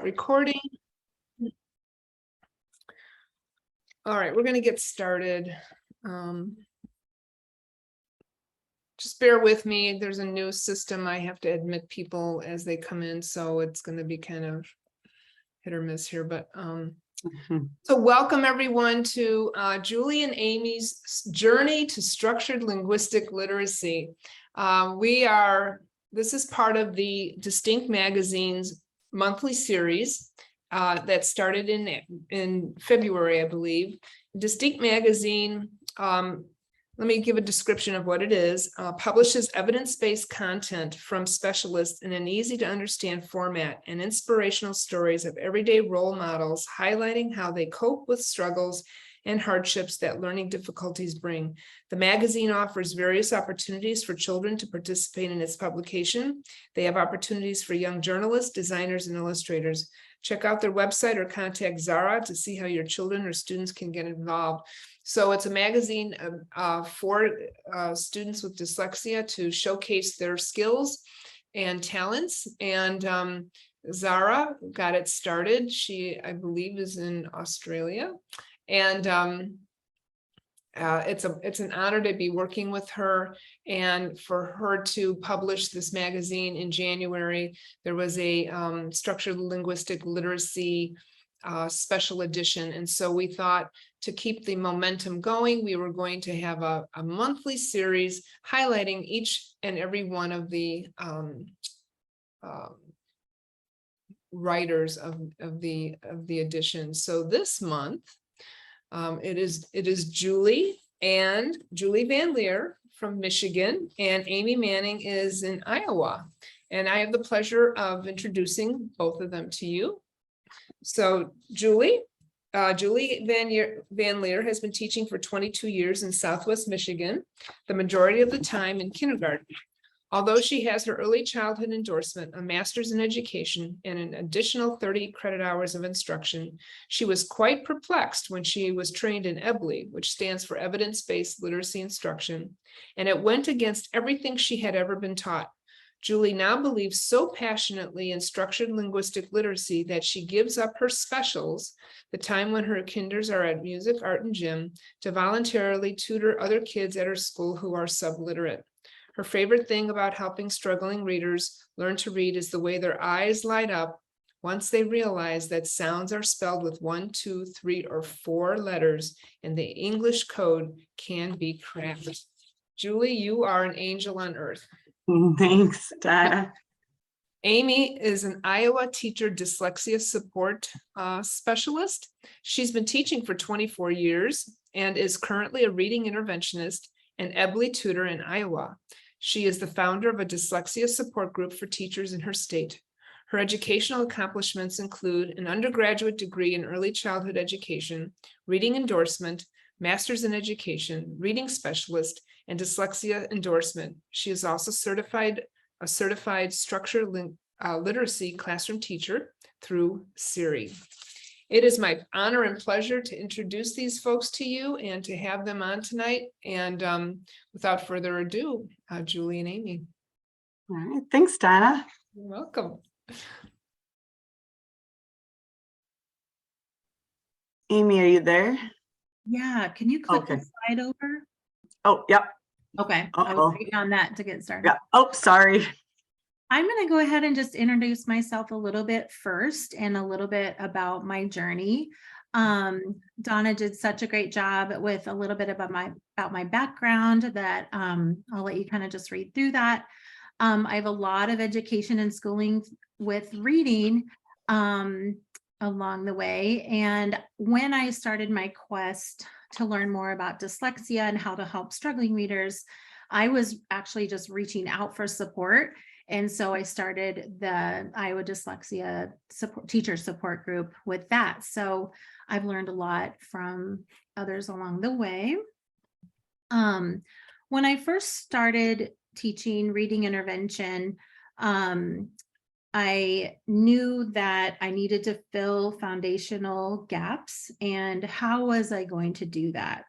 Recording. All right, we're going to get started. Just bear with me. There's a new system. I have to admit people as they come in, so it's going to be kind of hit or miss here. But so welcome everyone to Julie and Amy's journey to structured linguistic literacy. This is part of the Dystynct magazine's monthly series that started in February, I believe. Dystynct magazine, let me give a description of what it is, publishes evidence-based content from specialists in an easy to understand format and inspirational stories of everyday role models, highlighting how they cope with struggles and hardships that learning difficulties bring. The magazine offers various opportunities for children to participate in its publication. They have opportunities for young journalists, designers, and illustrators. Check out their website or contact Zara to see how your children or students can get involved. So it's a magazine for students with dyslexia to showcase their skills and talents. And Zara got it started. She, I believe, is in Australia. And it's an honor to be working with her, and for her to publish this magazine in January. There was a structured linguistic literacy special edition, and so we thought to keep the momentum going, we were going to have a monthly series highlighting each and every one of the writers of the edition. So this month, it is Julie Van Lier from Michigan, and Amy Manning is in Iowa. And I have the pleasure of introducing both of them to you. So Julie Van Lier has been teaching for 22 years in Southwest Michigan, the majority of the time in kindergarten. Although she has her early childhood endorsement, a master's in education, and an additional 30 credit hours of instruction, she was quite perplexed when she was trained in EBLI, which stands for Evidence-Based Literacy Instruction, and it went against everything she had ever been taught. Julie now believes so passionately in structured linguistic literacy that she gives up her specials, the time when her kinders are at music, art, and gym, to voluntarily tutor other kids at her school who are subliterate. Her favorite thing about helping struggling readers learn to read is the way their eyes light up once they realize that sounds are spelled with 1, 2, 3, or 4 letters, and the English code can be cracked. Julie, you are an angel on earth. Thanks, Dana. Amy is an Iowa teacher dyslexia support specialist. She's been teaching for 24 years and is currently a reading interventionist and EBLI tutor in Iowa. She is the founder of a dyslexia support group for teachers in her state. Her educational accomplishments include an undergraduate degree in early childhood education, reading endorsement, master's in education, reading specialist, and dyslexia endorsement. She is also a certified structured literacy classroom teacher through SIRI. It is my honor and pleasure to introduce these folks to you and to have them on tonight. And without further ado, Julie and Amy. All right, thanks, Dana. You're welcome. Amy, are you there? Yeah, can you click the slide over? Oh, yep. Okay, I was waiting on that to get started. Yeah. Oh, sorry. I'm going to go ahead and just introduce myself a little bit first and a little bit about my journey. Donna did such a great job with a little bit about my background that I'll let you kind of just read through that. I have a lot of education and schooling with reading along the way. And when I started my quest to learn more about dyslexia and how to help struggling readers, I was actually just reaching out for support. And so I started the Iowa Dyslexia Teacher Support Group with that. So I've learned a lot from others along the way. When I first started teaching reading intervention, I knew that I needed to fill foundational gaps, and how was I going to do that?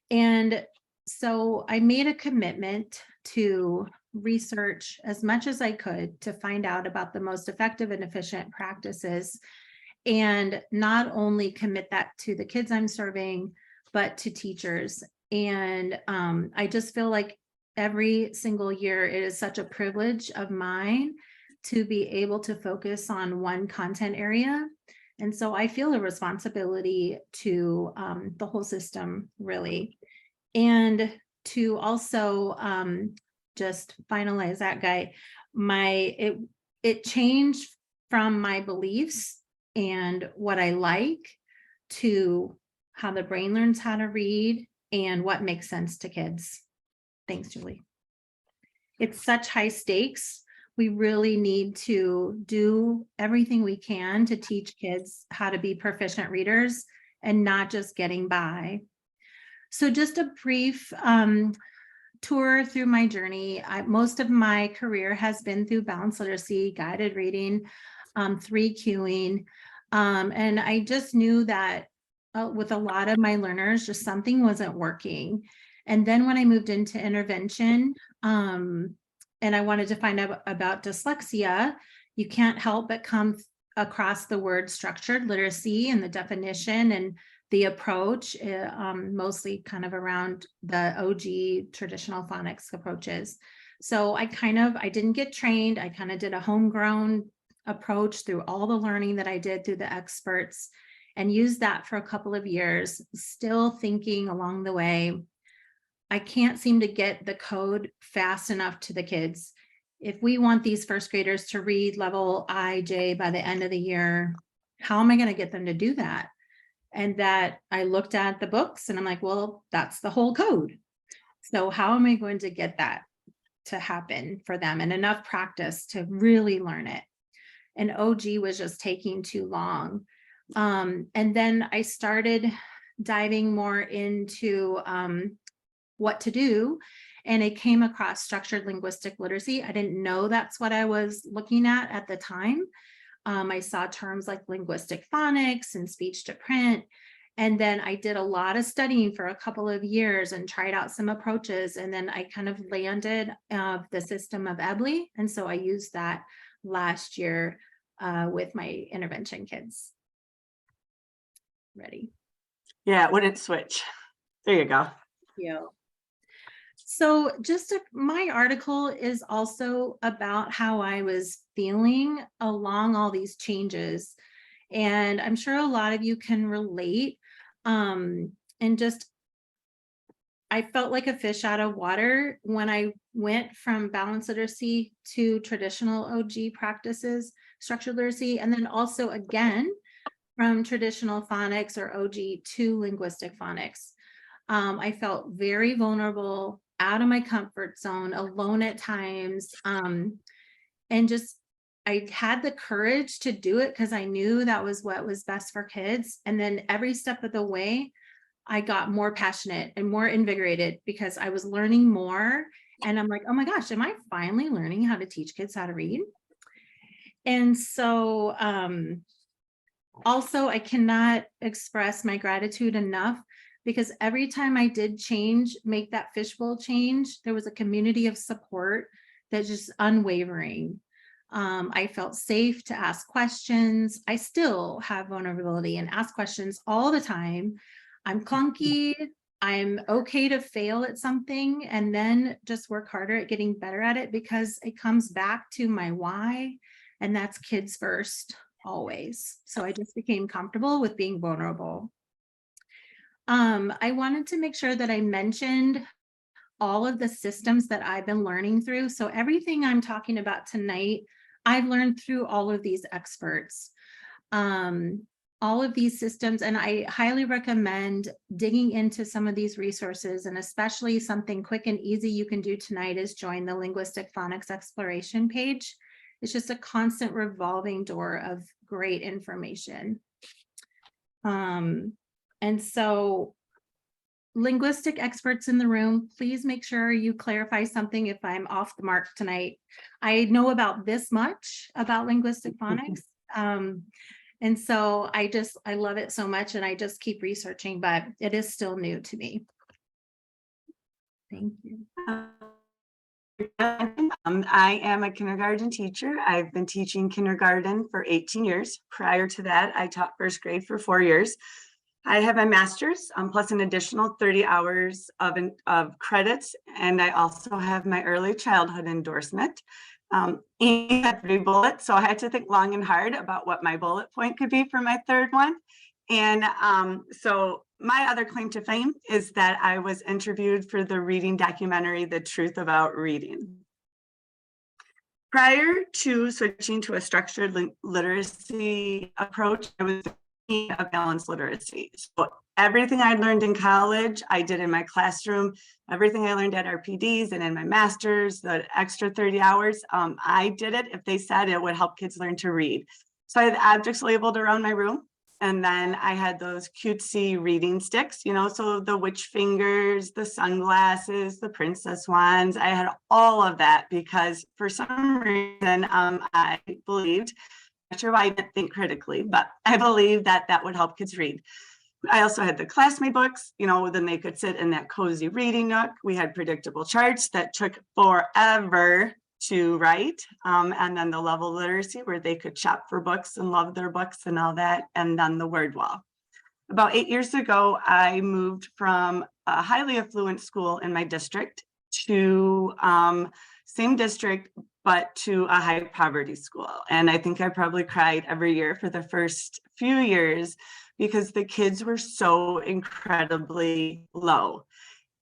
And so I made a commitment to research as much as I could to find out about the most effective and efficient practices, and not only commit that to the kids I'm serving, but to teachers. And I just feel like every single year it is such a privilege of mine to be able to focus on one content area. And so I feel a responsibility to the whole system, really. And to also just finalize that guy, it changed from my beliefs and what I like to how the brain learns how to read and what makes sense to kids. Thanks, Julie. It's such high stakes. We really need to do everything we can to teach kids how to be proficient readers and not just getting by. So just a brief tour through my journey. Most of my career has been through balanced literacy, guided reading, 3Qing. And I just knew that with a lot of my learners, just something wasn't working. And then when I moved into intervention, and I wanted to find out about dyslexia, you can't help but come across the word structured literacy and the definition and the approach, mostly kind of around the OG traditional phonics approaches. So I didn't get trained. I kind of did a homegrown approach through all the learning that I did through the experts and used that for a couple of years, still thinking along the way, I can't seem to get the code fast enough to the kids. If we want these first graders to read level IJ by the end of the year, how am I going to get them to do that? And that I looked at the books and I'm like, well, that's the whole code. So how am I going to get that to happen for them and enough practice to really learn it? And OG was just taking too long. And then I started diving more into what to do. And I came across structured linguistic literacy. I didn't know that's what I was looking at the time. I saw terms like linguistic phonics and speech to print. And then I did a lot of studying for a couple of years and tried out some approaches. And then I kind of landed the system of Ebley. And so I used that last year with my intervention kids. Ready? Yeah, it wouldn't switch. There you go. Yeah. So my article is also about how I was feeling along all these changes. And I'm sure a lot of you can relate. And I felt like a fish out of water when I went from balanced literacy to traditional OG practices, structured literacy, and then also again, from traditional phonics or OG to linguistic phonics. I felt very vulnerable, out of my comfort zone, alone at times, and just I had the courage to do it because I knew that was what was best for kids. And then every step of the way, I got more passionate and more invigorated because I was learning more. And I'm like, oh my gosh, am I finally learning how to teach kids how to read? And so also, I cannot express my gratitude enough because every time I did make that fishbowl change, there was a community of support that's just unwavering. I felt safe to ask questions. I still have vulnerability and ask questions all the time. I'm clunky. I'm okay to fail at something and then just work harder at getting better at it because it comes back to my why, and that's kids first, always. So I just became comfortable with being vulnerable. I wanted to make sure that I mentioned all of the systems that I've been learning through. So everything I'm talking about tonight, I've learned through all of these experts, all of these systems, and I highly recommend digging into some of these resources, and especially something quick and easy you can do tonight is join the Linguistic Phonics Exploration page. It's just a constant revolving door of great information. And so linguistic experts in the room, please make sure you clarify something if I'm off the mark tonight. I know about this much about linguistic phonics. And so I love it so much and I just keep researching, but it is still new to me. Thank you. I am a kindergarten teacher. I've been teaching kindergarten for 18 years. Prior to that, I taught first grade for 4 years. I have my master's plus an additional 30 hours of credits. And I also have my early childhood endorsement. And I had 3 bullets, so I had to think long and hard about what my bullet point could be for my third one. And so my other claim to fame is that I was interviewed for the reading documentary, The Truth About Reading. Prior to switching to a structured literacy approach, I was a balanced literacy. So everything I learned in college, I did in my classroom. Everything I learned at RPDs and in my master's, the extra 30 hours, I did it if they said it would help kids learn to read. So I had objects labeled around my room. And then I had those cutesy reading sticks, you know, so the witch fingers, the sunglasses, the princess wands. I had all of that because for some reason I believed, not sure why I didn't think critically, but I believed that that would help kids read. I also had the classmate books, you know, then they could sit in that cozy reading nook. We had predictable charts that took forever to write, and then the level literacy where they could shop for books and love their books and all that, and then the word wall. About 8 years ago, I moved from a highly affluent school in my district to same district, but to a high poverty school. And I think I probably cried every year for the first few years because the kids were so incredibly low.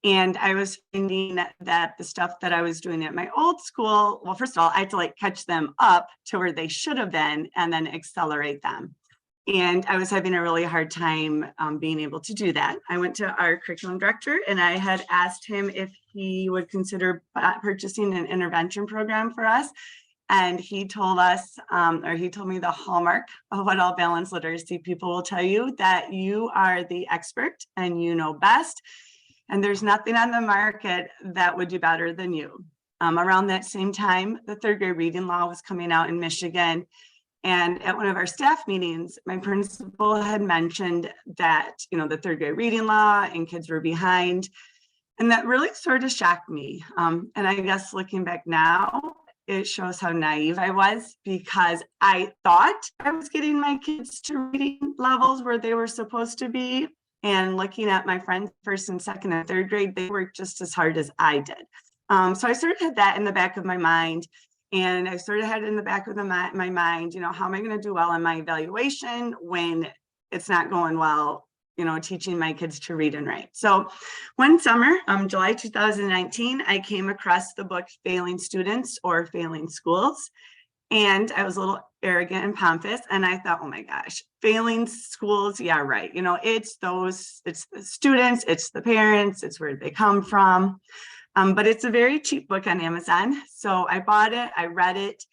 And I was finding that the stuff that I was doing at my old school, well, first of all, I had to like catch them up to where they should have been and then accelerate them. And I was having a really hard time being able to do that. I went to our curriculum director and I had asked him if he would consider purchasing an intervention program for us. And he told us, or he told me the hallmark of what all balanced literacy people will tell you, that you are the expert and you know best. And there's nothing on the market that would do better than you. Around that same time, the third grade reading law was coming out in Michigan. And at one of our staff meetings, my principal had mentioned that, you know, the third grade reading law and kids were behind. And that really sort of shocked me. And I guess looking back now, it shows how naive I was because I thought I was getting my kids to reading levels where they were supposed to be. And looking at my friends first and second and third grade, they worked just as hard as I did. So I sort of had that in the back of my mind. And I sort of had in the back of my mind, you know, how am I going to do well on my evaluation when it's not going well, you know, teaching my kids to read and write. So one summer, July 2019, I came across the book Failing Students or Failing Schools. And I was a little arrogant and pompous. And I thought, oh my gosh, failing schools. Yeah, right. You know, it's the students, it's the parents, it's where they come from. But it's a very cheap book on Amazon. So I bought it, I read it,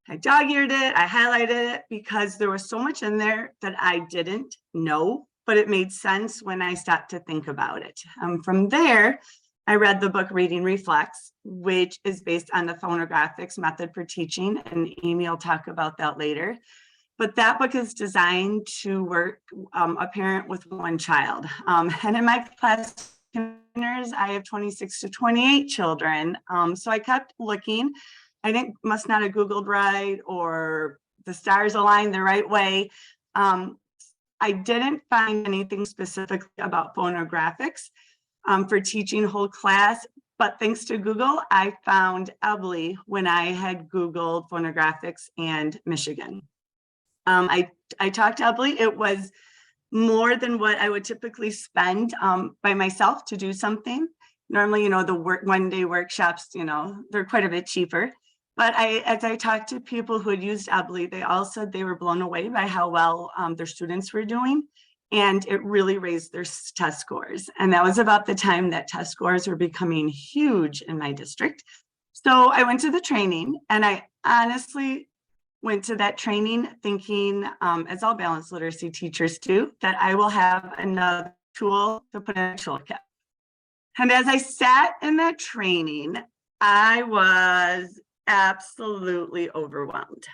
I dog-eared it, I highlighted it because there was so much in there that I didn't know, but it made sense when I stopped to think about it. From there, I read the book Reading Reflex, which is based on the phonographics method for teaching, and Amy will talk about that later. But that book is designed to work a parent with one child. And in my class, I have 26 to 28 children. So I kept looking. I must not have Googled right or the stars aligned the right way. I didn't find anything specific about phonographics for teaching whole class, but thanks to Google, I found Ebley when I had Googled phonographics and Michigan. I talked to Ebley. It was more than what I would typically spend by myself to do something. Normally, you know, the one-day workshops, you know, they're quite a bit cheaper. But as I talked to people who had used Ebley, they all said they were blown away by how well their students were doing. And it really raised their test scores. And that was about the time that test scores were becoming huge in my district. So I went to the training, and I honestly went to that training thinking, as all balanced literacy teachers do, that I will have another tool to put in a toolkit. And as I sat in that training, I was absolutely overwhelmed.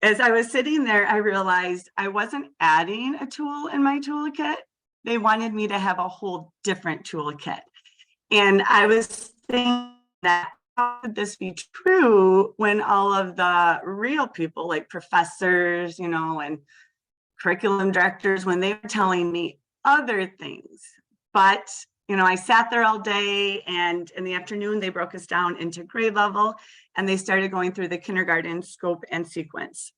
As I was sitting there, I realized I wasn't adding a tool in my toolkit. They wanted me to have a whole different toolkit. And I was thinking that how could this be true when all of the real people like professors, and curriculum directors, when they were telling me other things? But, I sat there all day, and in the afternoon, they broke us down into grade level, and they started going through the kindergarten scope and sequence.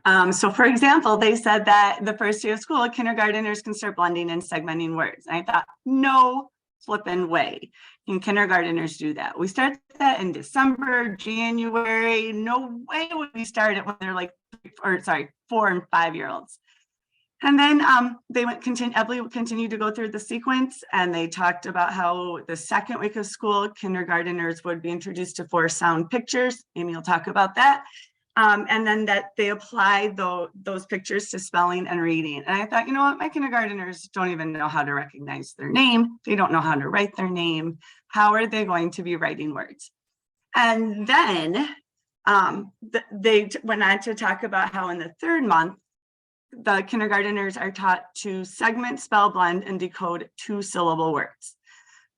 So for example, they said that the first day of school, kindergarteners can start blending and segmenting words. And I thought, no flipping way can kindergarteners do that. We start that in December, January. No way would we start it when they're 4 and 5 year olds. And then they continued to go through the sequence, and they talked about how the second week of school, kindergarteners would be introduced to 4 sound pictures. Amy will talk about that. And then that they applied those pictures to spelling and reading. And I thought, you know what, my kindergarteners don't even know how to recognize their name. They don't know how to write their name. How are they going to be writing words? And then they went on to talk about how in the 3rd month, the kindergarteners are taught to segment, spell, blend, and decode 2-syllable words.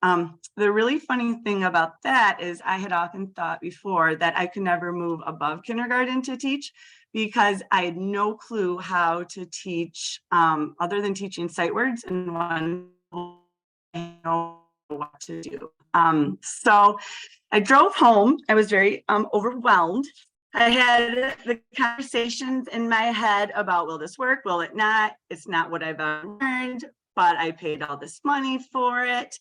The really funny thing about that is I had often thought before that I could never move above kindergarten to teach, because I had no clue how to teach other than teaching sight words and one I know what to do. So I drove home. I was very overwhelmed. I had the conversations in my head about, will this work? Will it not? It's not what I've ever learned, but I paid all this money for it.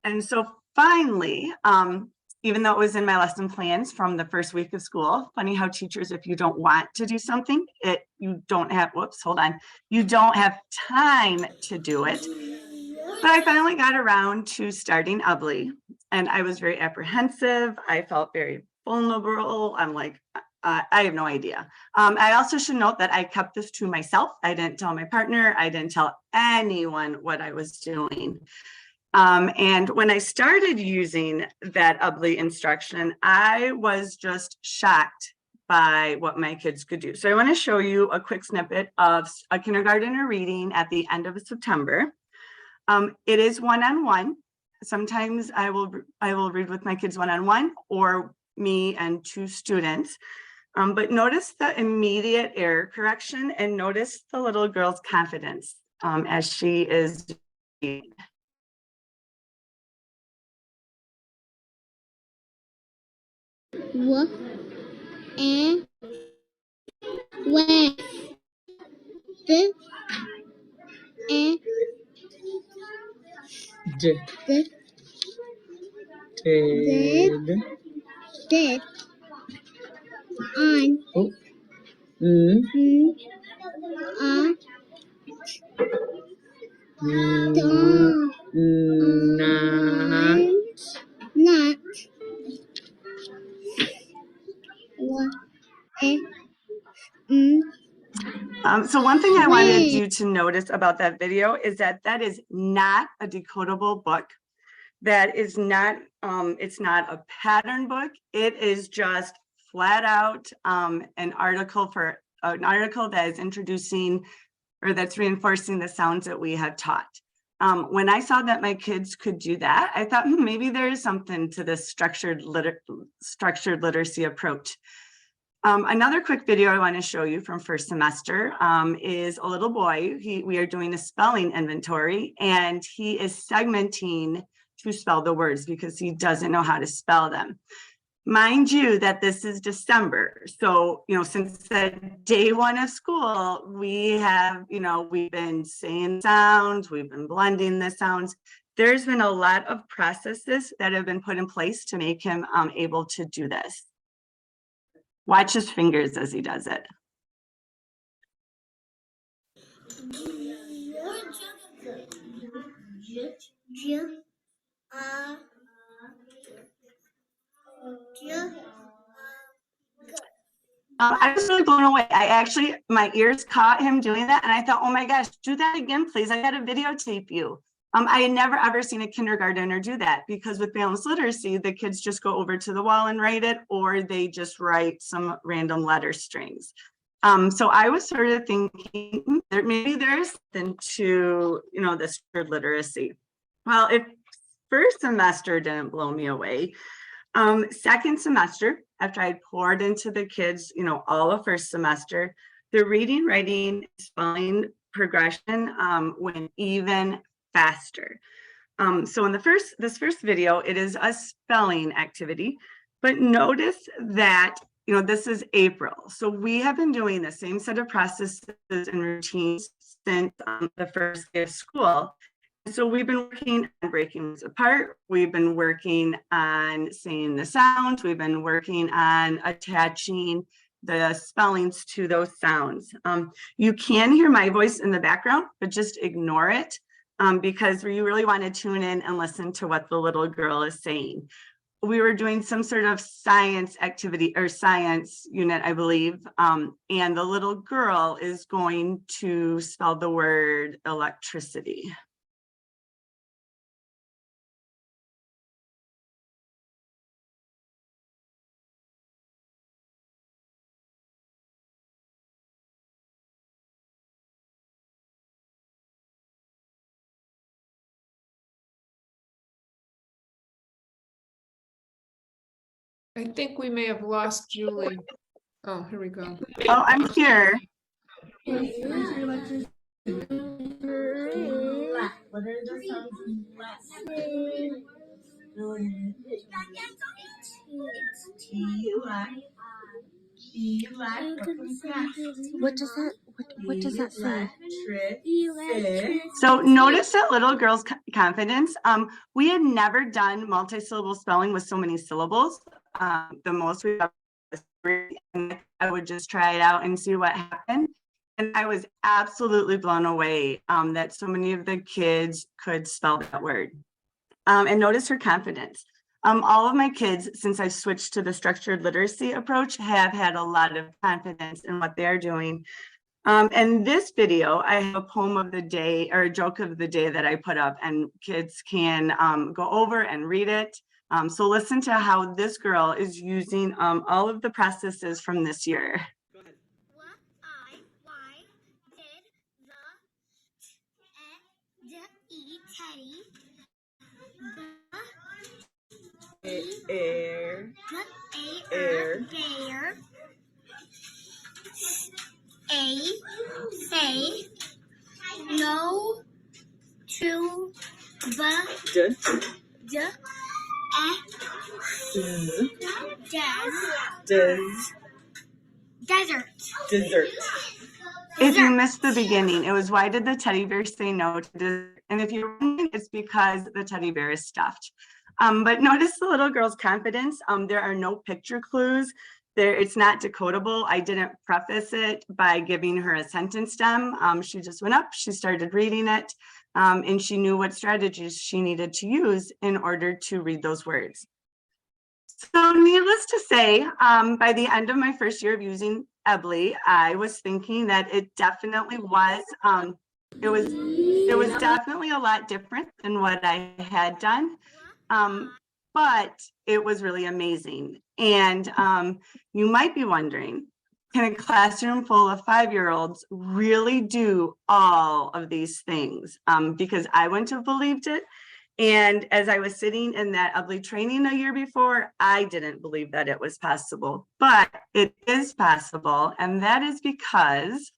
And so finally, even though it was in my lesson plans from the first week of school, funny how teachers, if you don't want to do something, you don't have time to do it. But I finally got around to starting Ubly, and I was very apprehensive. I felt very vulnerable. I'm like, I have no idea. I also should note that I kept this to myself. I didn't tell my partner. I didn't tell anyone what I was doing. And when I started using that Ubly instruction, I was just shocked by what my kids could do. So I want to show you a quick snippet of a kindergartner reading at the end of September. It is one-on-one. Sometimes I will read with my kids one-on-one, or me and 2 students. But notice the immediate error correction, and notice the little girl's confidence as she is reading. What and when the and the did on not what So one thing I wanted you to notice about that video is that is not a decodable book. That is not, it's not a pattern book. It is just flat out an article that is introducing, or that's reinforcing the sounds that we have taught. When I saw that my kids could do that, I thought maybe there is something to this structured literacy approach. Another quick video I want to show you from first semester is a little boy. We are doing a spelling inventory, and he is segmenting to spell the words because he doesn't know how to spell them. Mind you that this is December. So, since the day 1 of school, we have, we've been saying sounds, we've been blending the sounds. There's been a lot of processes that have been put in place to make him able to do this. Watch his fingers as he does it. I was really blown away. My ears caught him doing that, and I thought, oh my gosh, do that again, please. I got to videotape you. I had never ever seen a kindergartner do that, because with balanced literacy, the kids just go over to the wall and write it, or they just write some random letter strings. So I was sort of thinking maybe there's something to, this word literacy. Well, if first semester didn't blow me away, Second semester, after I poured into the kids, all of first semester, the reading, writing, spelling progression went even faster. So in this first video, it is a spelling activity, but notice that, this is April. So we have been doing the same set of processes and routines since the first day of school. So we've been working on breaking this apart. We've been working on saying the sounds. We've been working on attaching the spellings to those sounds. You can hear my voice in the background, but just ignore it because you really want to tune in and listen to what the little girl is saying. We were doing some sort of science activity or science unit, I believe, and the little girl is going to spell the word electricity. I think we may have lost Julie. Oh, here we go. Oh, I'm here. What are the sounds in black? T black. E black. What does that say? So notice that little girl's confidence. We had never done multi-syllable spelling with so many syllables. The most we ever was 3, and I would just try it out and see what happened. And I was absolutely blown away that so many of the kids could spell that word. And notice her confidence. All of my kids, since I switched to the structured literacy approach, have had a lot of confidence in what they're doing. In this video, I have a poem of the day or a joke of the day that I put up, and kids can go over and read it. So listen to how this girl is using all of the processes from this year. Go ahead. Why did the teddy Air. bear say no to the desert. If you missed the beginning, it was why did the teddy bear say no to dessert? And if you're wondering, it's because the teddy bear is stuffed. But notice the little girl's confidence. There are no picture clues. It's not decodable. I didn't preface it by giving her a sentence stem. She just went up, she started reading it, and she knew what strategies she needed to use in order to read those words. So needless to say, by the end of my first year of using Ebly, I was thinking that it definitely was, it was definitely a lot different than what I had done. But it was really amazing. And you might be wondering, can a classroom full of 5-year-olds really do all of these things? Because I wouldn't have believed it. And as I was sitting in that Ebly training a year before, I didn't believe that it was possible, but it is possible. And that is because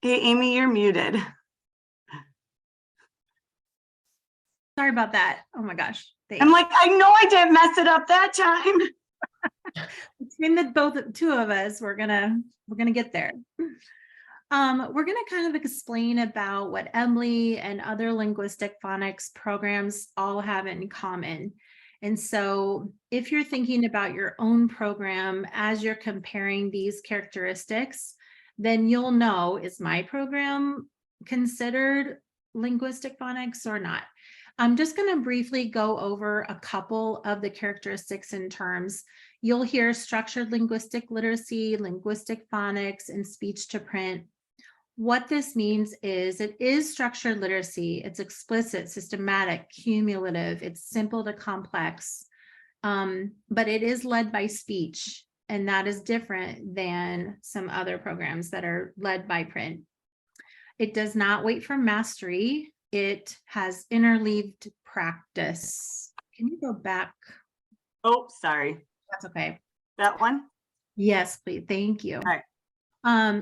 hey, Amy, you're muted. Sorry about that. Oh my gosh. I'm like, I know I didn't mess it up that time. Between the two of us, we're gonna get there. We're gonna kind of explain about what Ebly and other linguistic phonics programs all have in common. And so if you're thinking about your own program as you're comparing these characteristics, then you'll know, is my program considered linguistic phonics or not? I'm just going to briefly go over a couple of the characteristics and terms. You'll hear structured linguistic literacy, linguistic phonics, and speech to print. What this means is it is structured literacy. It's explicit, systematic, cumulative. It's simple to complex, but it is led by speech, and that is different than some other programs that are led by print. It does not wait for mastery. It has interleaved practice. Can you go back? Oh, sorry. That's okay. That one? Yes, please. Thank you. Right.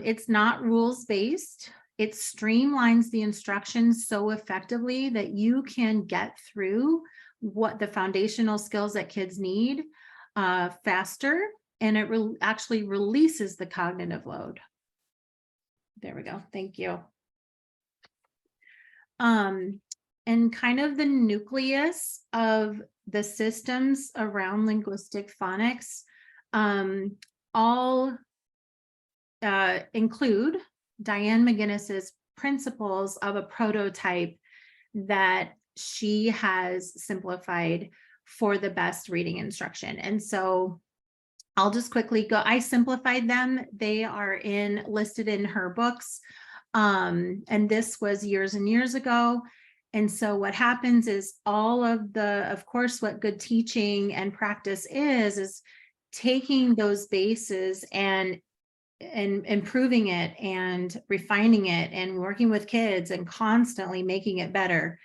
It's not rules-based. It streamlines the instructions so effectively that you can get through what the foundational skills that kids need faster, and it actually releases the cognitive load. There we go. Thank you. And kind of the nucleus of the systems around linguistic phonics all include Diane McGinnis's principles of a prototype that she has simplified for the best reading instruction. And so I'll just quickly go, I simplified them. They are listed in her books. And this was years and years ago. And so what happens is of course, what good teaching and practice is taking those bases and improving it and refining it and working with kids and constantly making it better.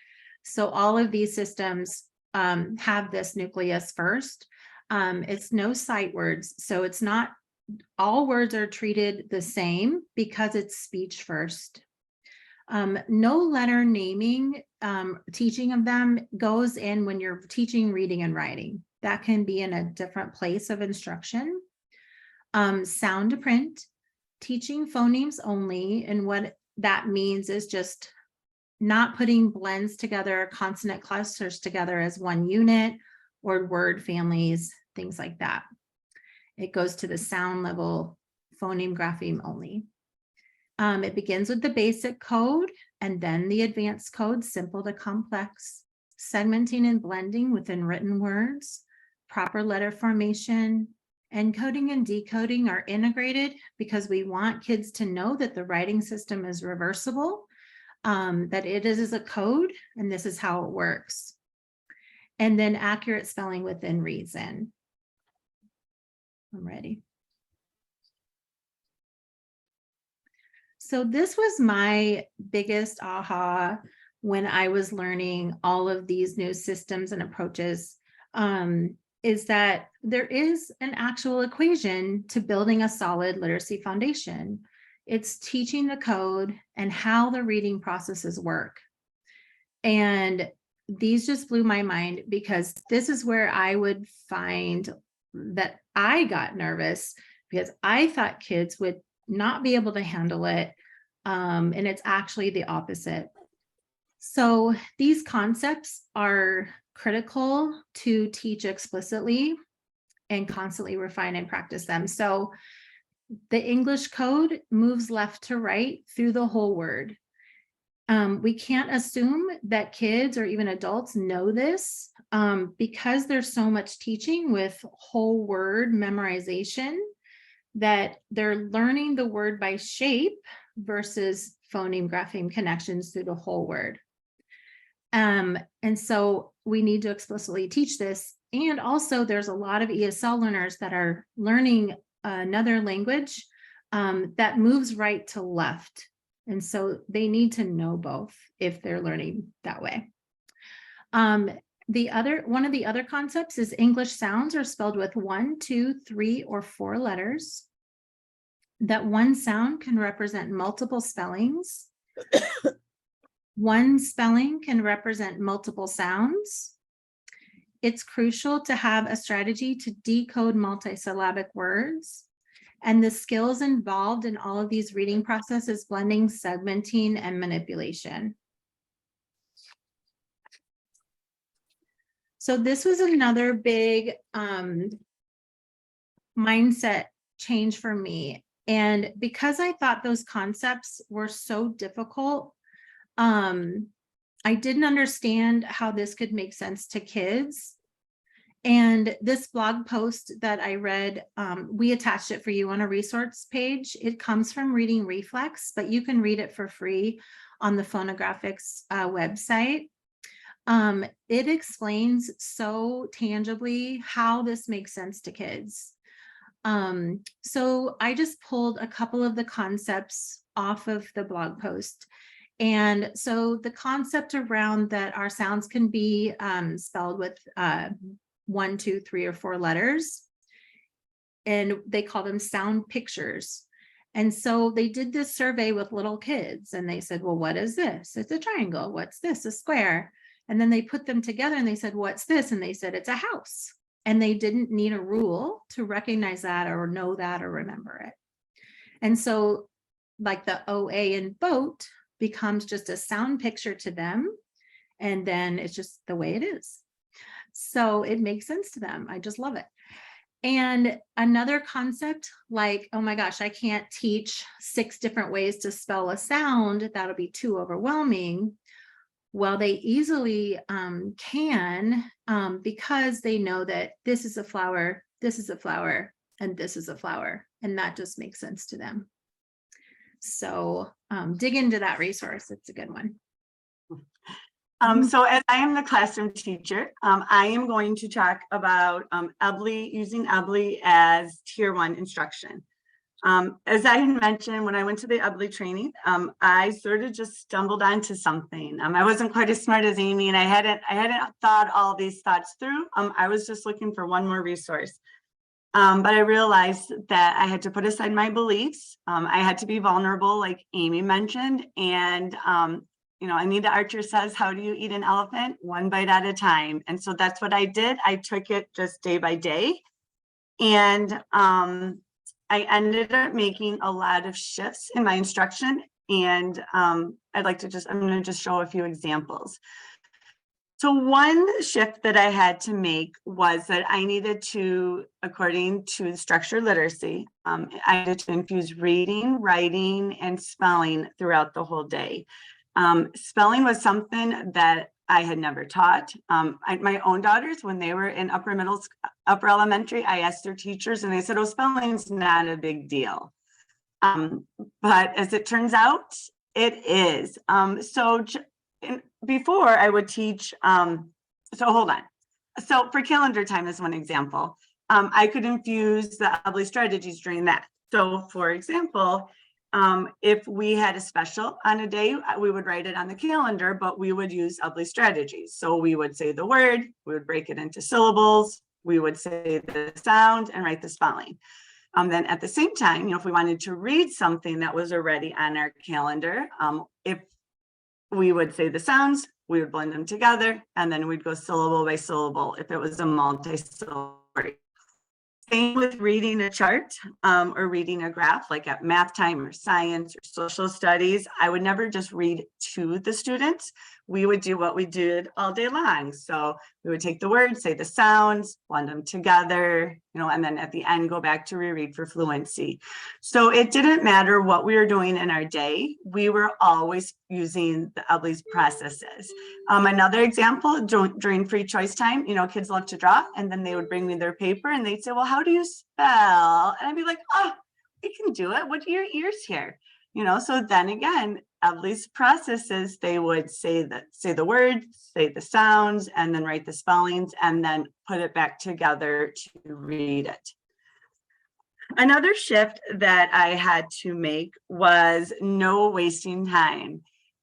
So all of these systems have this nucleus first. It's no sight words. So it's not all words are treated the same because it's speech first. No letter naming, teaching of them goes in when you're teaching reading and writing. That can be in a different place of instruction. Sound to print, teaching phonemes only. And what that means is just not putting blends together, consonant clusters together as one unit, or word families, things like that. It goes to the sound level, phoneme, grapheme only. It begins with the basic code and then the advanced code, simple to complex, segmenting and blending within written words, proper letter formation, encoding and decoding are integrated because we want kids to know that the writing system is reversible, that it is a code and this is how it works. And then accurate spelling within reason. I'm ready. So this was my biggest aha when I was learning all of these new systems and approaches, is that there is an actual equation to building a solid literacy foundation. It's teaching the code and how the reading processes work. And these just blew my mind because this is where I would find that I got nervous because I thought kids would not be able to handle it. And it's actually the opposite. So these concepts are critical to teach explicitly and constantly refine and practice them. So the English code moves left to right through the whole word. We can't assume that kids or even adults know this because there's so much teaching with whole word memorization that they're learning the word by shape versus phoneme grapheme connections through the whole word. And so we need to explicitly teach this. And also there's a lot of ESL learners that are learning another language that moves right to left. And so they need to know both if they're learning that way. One of the other concepts is English sounds are spelled with 1, 2, 3, or 4 letters. That one sound can represent multiple spellings. One spelling can represent multiple sounds. It's crucial to have a strategy to decode multisyllabic words. And the skills involved in all of these reading processes, blending, segmenting, and manipulation. So this was another big mindset change for me. And because I thought those concepts were so difficult, I didn't understand how this could make sense to kids. And this blog post that I read, we attached it for you on a resource page. It comes from Reading Reflex, but you can read it for free on the Phonographics website. It explains so tangibly how this makes sense to kids. So I just pulled a couple of the concepts off of the blog post. And so the concept around that our sounds can be spelled with 1, 2, 3, or 4 letters, and they call them sound pictures. And so they did this survey with little kids and they said, well, what is this? It's a triangle. What's this? A square. And then they put them together and they said, what's this? And they said, it's a house. And they didn't need a rule to recognize that or know that or remember it. And so like the OA in boat becomes just a sound picture to them. And then it's just the way it is. So it makes sense to them. I just love it. And another concept like, oh my gosh, I can't teach 6 different ways to spell a sound. That'll be too overwhelming. Well, they easily can because they know that this is a flower, this is a flower, and this is a flower. And that just makes sense to them. So dig into that resource. It's a good one. So as I am the classroom teacher, I am going to talk about using EBLI as tier 1 instruction. As I had mentioned, when I went to the EBLI training, I sort of just stumbled onto something. I wasn't quite as smart as Amy, and I hadn't thought all these thoughts through. I was just looking for one more resource. But I realized that I had to put aside my beliefs. I had to be vulnerable, like Amy mentioned, and Anita Archer says, how do you eat an elephant? 1 bite at a time. And so that's what I did. I took it just day by day. And I ended up making a lot of shifts in my instruction. And I'm going to just show a few examples. So one shift that I had to make was that I needed to, according to structured literacy, I needed to infuse reading, writing, and spelling throughout the whole day. Spelling was something that I had never taught. My own daughters, when they were in upper elementary, I asked their teachers and they said, oh, spelling's not a big deal. But as it turns out, it is. Before I would teach, so hold on. So for calendar time is one example. I could infuse the EBLI strategies during that. So for example, if we had a special on a day, we would write it on the calendar, but we would use EBLI strategies. So we would say the word, we would break it into syllables, we would say the sound and write the spelling. Then at the same time, if we wanted to read something that was already on our calendar, if we would say the sounds, we would blend them together, and then we'd go syllable by syllable if it was a multi-syllable word. Same with reading a chart or reading a graph, like at math time or science or social studies. I would never just read to the students. We would do what we did all day long. So we would take the words, say the sounds, blend them together, and then at the end, go back to reread for fluency. So it didn't matter what we were doing in our day. We were always using the EBLI's processes. Another example, during free choice time, kids love to draw, and then they would bring me their paper and they'd say, well, how do you spell? And I'd be like, oh, we can do it. What are your ears here? So then again, EBLI's processes, they would say the word, say the sounds, and then write the spellings, and then put it back together to read it. Another shift that I had to make was no wasting time.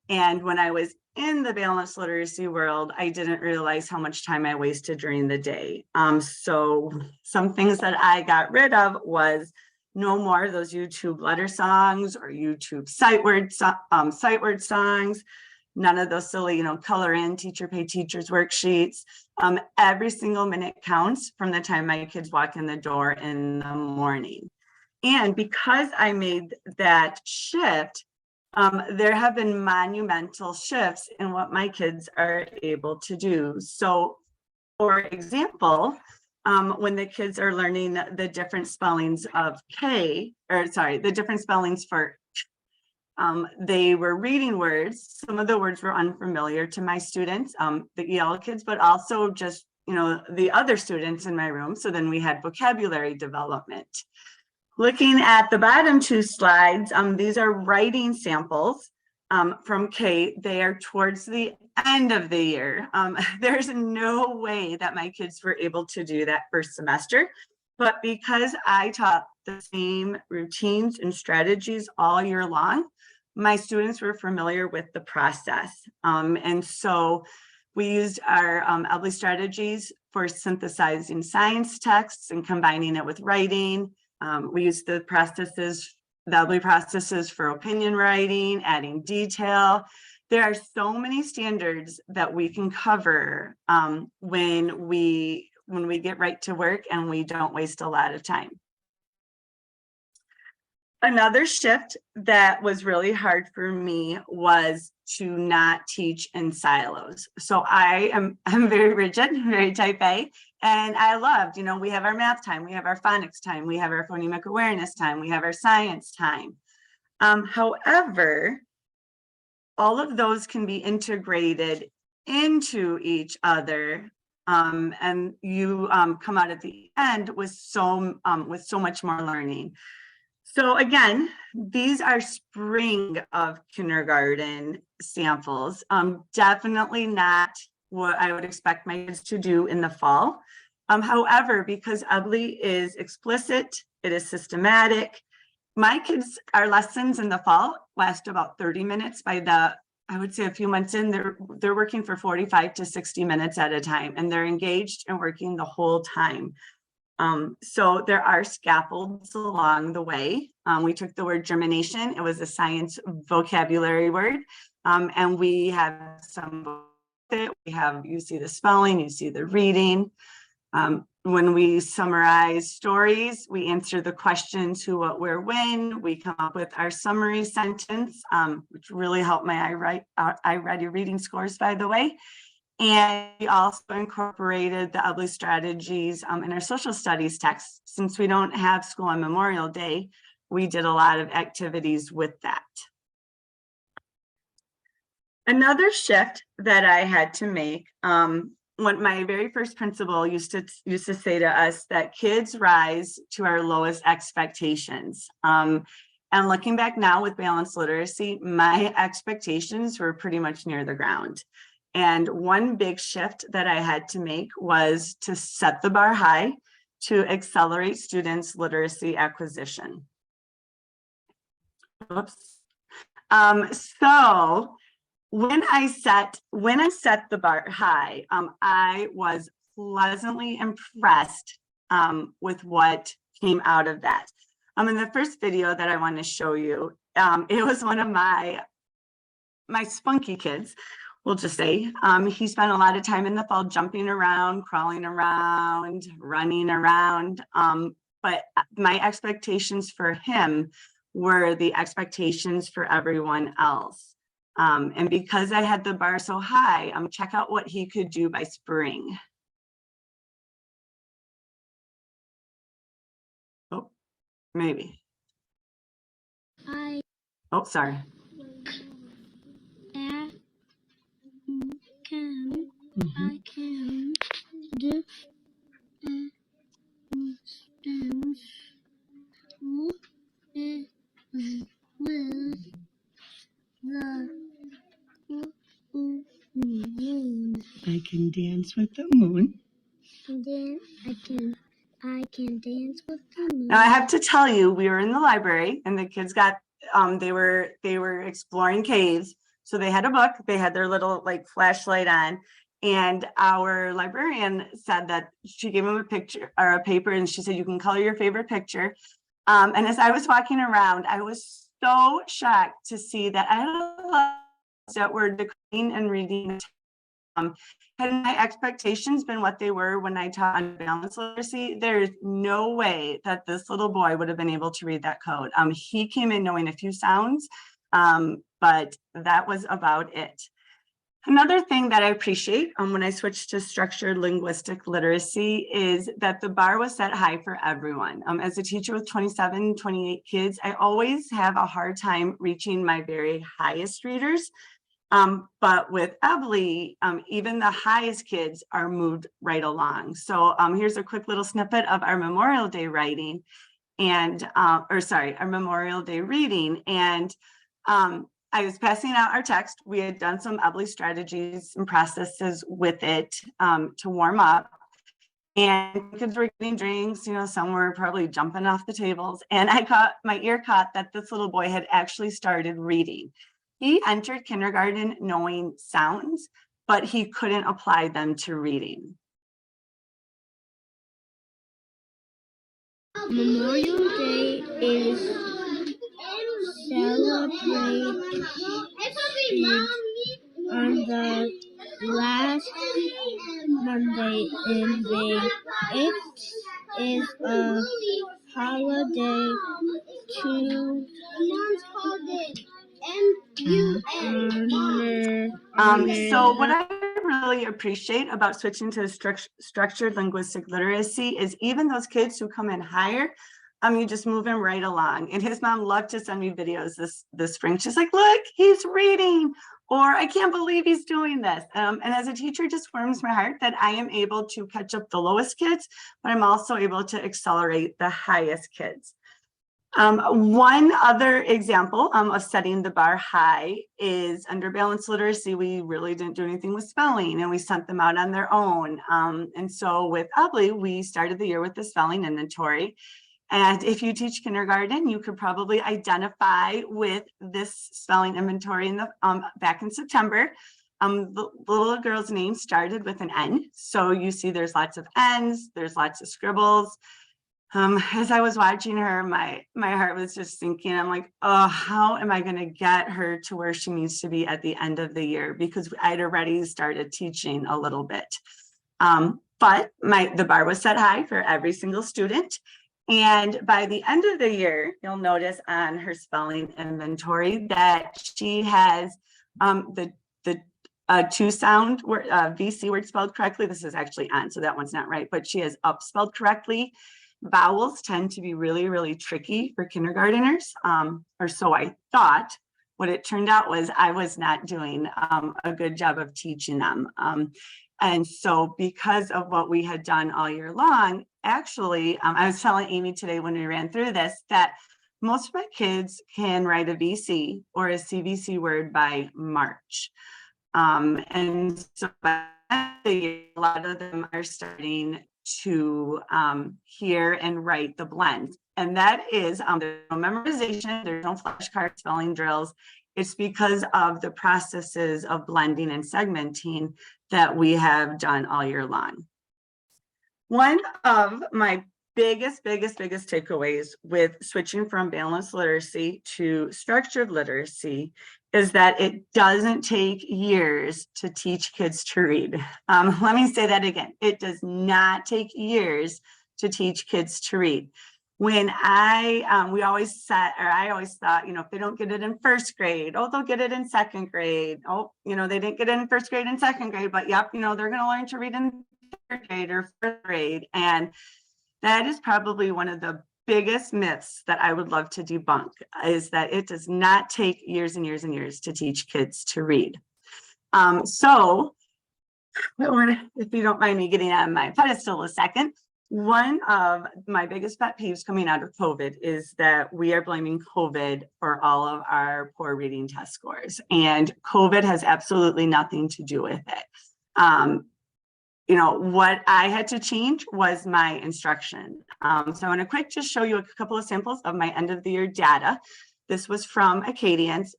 And when I was in the balanced literacy world, I didn't realize how much time I wasted during the day. So some things that I got rid of was no more of those YouTube letter songs or YouTube sight word songs. None of those silly, color in, teacher pay teachers worksheets. Every single minute counts from the time my kids walk in the door in the morning. And because I made that shift, there have been monumental shifts in what my kids are able to do. So, for example, when the kids are learning the different spellings of the different spellings for, they were reading words. Some of the words were unfamiliar to my students, the EL kids, but also just, the other students in my room. So then we had vocabulary development. Looking at the bottom 2 slides, these are writing samples from K. They are towards the end of the year. There's no way that my kids were able to do that first semester, but because I taught the same routines and strategies all year long, my students were familiar with the process. And so we used our Ebley strategies for synthesizing science texts and combining it with writing. We used the Ebley processes for opinion writing, adding detail. There are so many standards that we can cover when we get right to work and we don't waste a lot of time. Another shift that was really hard for me was to not teach in silos. So I'm very rigid, very type A, and I loved, we have our math time, we have our phonics time, we have our phonemic awareness time, we have our science time. However, all of those can be integrated into each other, and you come out at the end with so much more learning. So again, these are spring of kindergarten samples. Definitely not what I would expect my kids to do in the fall. However, because Ebley is explicit, it is systematic. Our lessons in the fall last about 30 minutes. I would say a few months in, they're working for 45 to 60 minutes at a time, and they're engaged and working the whole time. So there are scaffolds along the way. We took the word germination. It was a science vocabulary word. And we have you see the spelling, you see the reading. When we summarize stories, we answer the questions who, what, where, when. We come up with our summary sentence, which really helped my I read your reading scores, by the way. And we also incorporated the Ebley strategies in our social studies text. Since we don't have school on Memorial Day, we did a lot of activities with that. Another shift that I had to make, when my very first principal used to say to us that kids rise to our lowest expectations. And looking back now with balanced literacy, my expectations were pretty much near the ground. And one big shift that I had to make was to set the bar high to accelerate students' literacy acquisition. Oops. So when I set the bar high, I was pleasantly impressed with what came out of that. In the first video that I want to show you, it was one of my spunky kids. We'll just say he spent a lot of time in the fall jumping around, crawling around, running around. But my expectations for him were the expectations for everyone else. And because I had the bar so high, check out what he could do by spring. Oh, maybe. Oh, sorry. I can do dance with the moon. I can dance with the moon. And then I can dance with the moon. Now I have to tell you, we were in the library and the kids got they were exploring caves. So they had a book, they had their little flashlight on, and our librarian said that she gave them a picture or a paper, and she said, you can color your favorite picture. And as I was walking around, I was so shocked to see that I had a lot that were decoding and reading. Had my expectations been what they were when I taught on balanced literacy, there's no way that this little boy would have been able to read that code. He came in knowing a few sounds, but that was about it. Another thing that I appreciate when I switched to structured linguistic literacy is that the bar was set high for everyone. As a teacher with 27, 28 kids, I always have a hard time reaching my very highest readers. But with Ebley, even the highest kids are moved right along. So here's a quick little snippet of our Memorial Day writing and, our Memorial Day reading. And I was passing out our text. We had done some Ebley strategies and processes with it to warm up. And kids were getting drinks, some were probably jumping off the tables. And my ear caught that this little boy had actually started reading. He entered kindergarten knowing sounds, but he couldn't apply them to reading. Memorial Day is celebrated on the last Monday in May. It is a holiday to So what I really appreciate about switching to structured linguistic literacy is even those kids who come in higher, you just move him right along. And his mom loved to send me videos this spring. She's like, look, he's reading, or I can't believe he's doing this. And as a teacher, it just warms my heart that I am able to catch up the lowest kids, but I'm also able to accelerate the highest kids. One other example of setting the bar high is under balanced literacy. We really didn't do anything with spelling, and we sent them out on their own. And so with Ubly, we started the year with the spelling inventory. And if you teach kindergarten, you could probably identify with this spelling inventory in the back in September. The little girl's name started with an N. So you see there's lots of N's, there's lots of scribbles. As I was watching her, my heart was just sinking. I'm like, oh, how am I going to get her to where she needs to be at the end of the year? Because I'd already started teaching a little bit. But the bar was set high for every single student. And by the end of the year, you'll notice on her spelling inventory that she has the two sound word, VC word spelled correctly. This is actually on, so that one's not right, but she has up spelled correctly. Vowels tend to be really, really tricky for kindergarteners, or so I thought. What it turned out was I was not doing a good job of teaching them. And so because of what we had done all year long, actually, I was telling Amy today when we ran through this, that most of my kids can write a VC or a CVC word by March. And so by the year, a lot of them are starting to hear and write the blend. And that is, there's no memorization, there's no flashcard spelling drills. It's because of the processes of blending and segmenting that we have done all year long. One of my biggest takeaways with switching from balanced literacy to structured literacy is that it doesn't take years to teach kids to read. Let me say that again. It does not take years to teach kids to read. When I always thought, if they don't get it in first grade, oh, they'll get it in second grade. Oh, they didn't get it in first grade and second grade, but yep, they're going to learn to read in third grade or fourth grade. And that is probably one of the biggest myths that I would love to debunk, is that it does not take years and years and years to teach kids to read. So if you don't mind me getting on my pedestal a second, one of my biggest pet peeves coming out of COVID is that we are blaming COVID for all of our poor reading test scores, and COVID has absolutely nothing to do with it. What I had to change was my instruction. So I want to quick just show you a couple of samples of my end of the year data. This was from Acadians,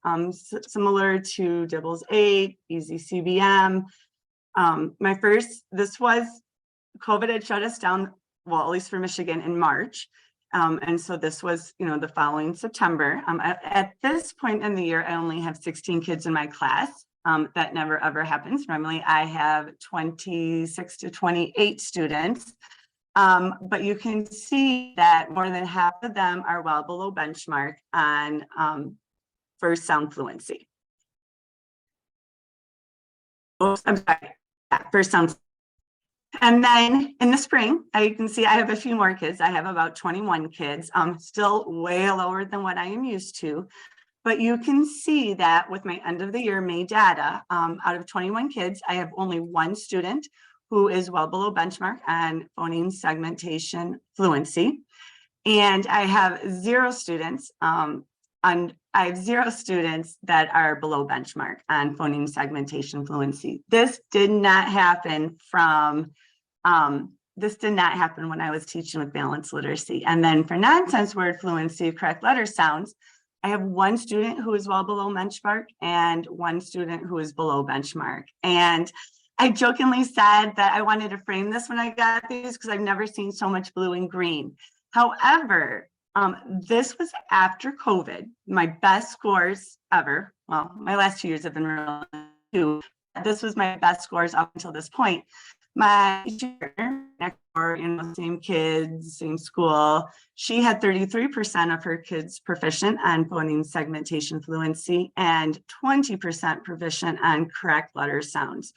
similar to Dibbles 8, Easy CBM. This was, COVID had shut us down, well, at least for Michigan, in March. And so this was, the following September. At this point in the year, I only have 16 kids in my class. That never ever happens. Normally I have 26 to 28 students. But you can see that more than half of them are well below benchmark on first sound fluency. Oops, I'm sorry. Yeah, first sound. And then in the spring, you can see I have a few more kids. I have about 21 kids, still way lower than what I am used to. But you can see that with my end of the year May data, out of 21 kids, I have only one student who is well below benchmark on phoneme segmentation fluency. And I have 0 students, that are below benchmark on phoneme segmentation fluency. This did not happen from this did not happen when I was teaching with balanced literacy. And then for nonsense word fluency, correct letter sounds, I have one student who is well below benchmark and one student who is below benchmark. And I jokingly said that I wanted to frame this when I got these because I've never seen so much blue and green. However, this was after COVID, my best scores ever. Well, my last 2 years have been really good. This was my best scores up until this point. My teacher, next door, same kids, same school, she had 33% of her kids proficient on phoneme segmentation fluency and 20% proficient on correct letter sounds.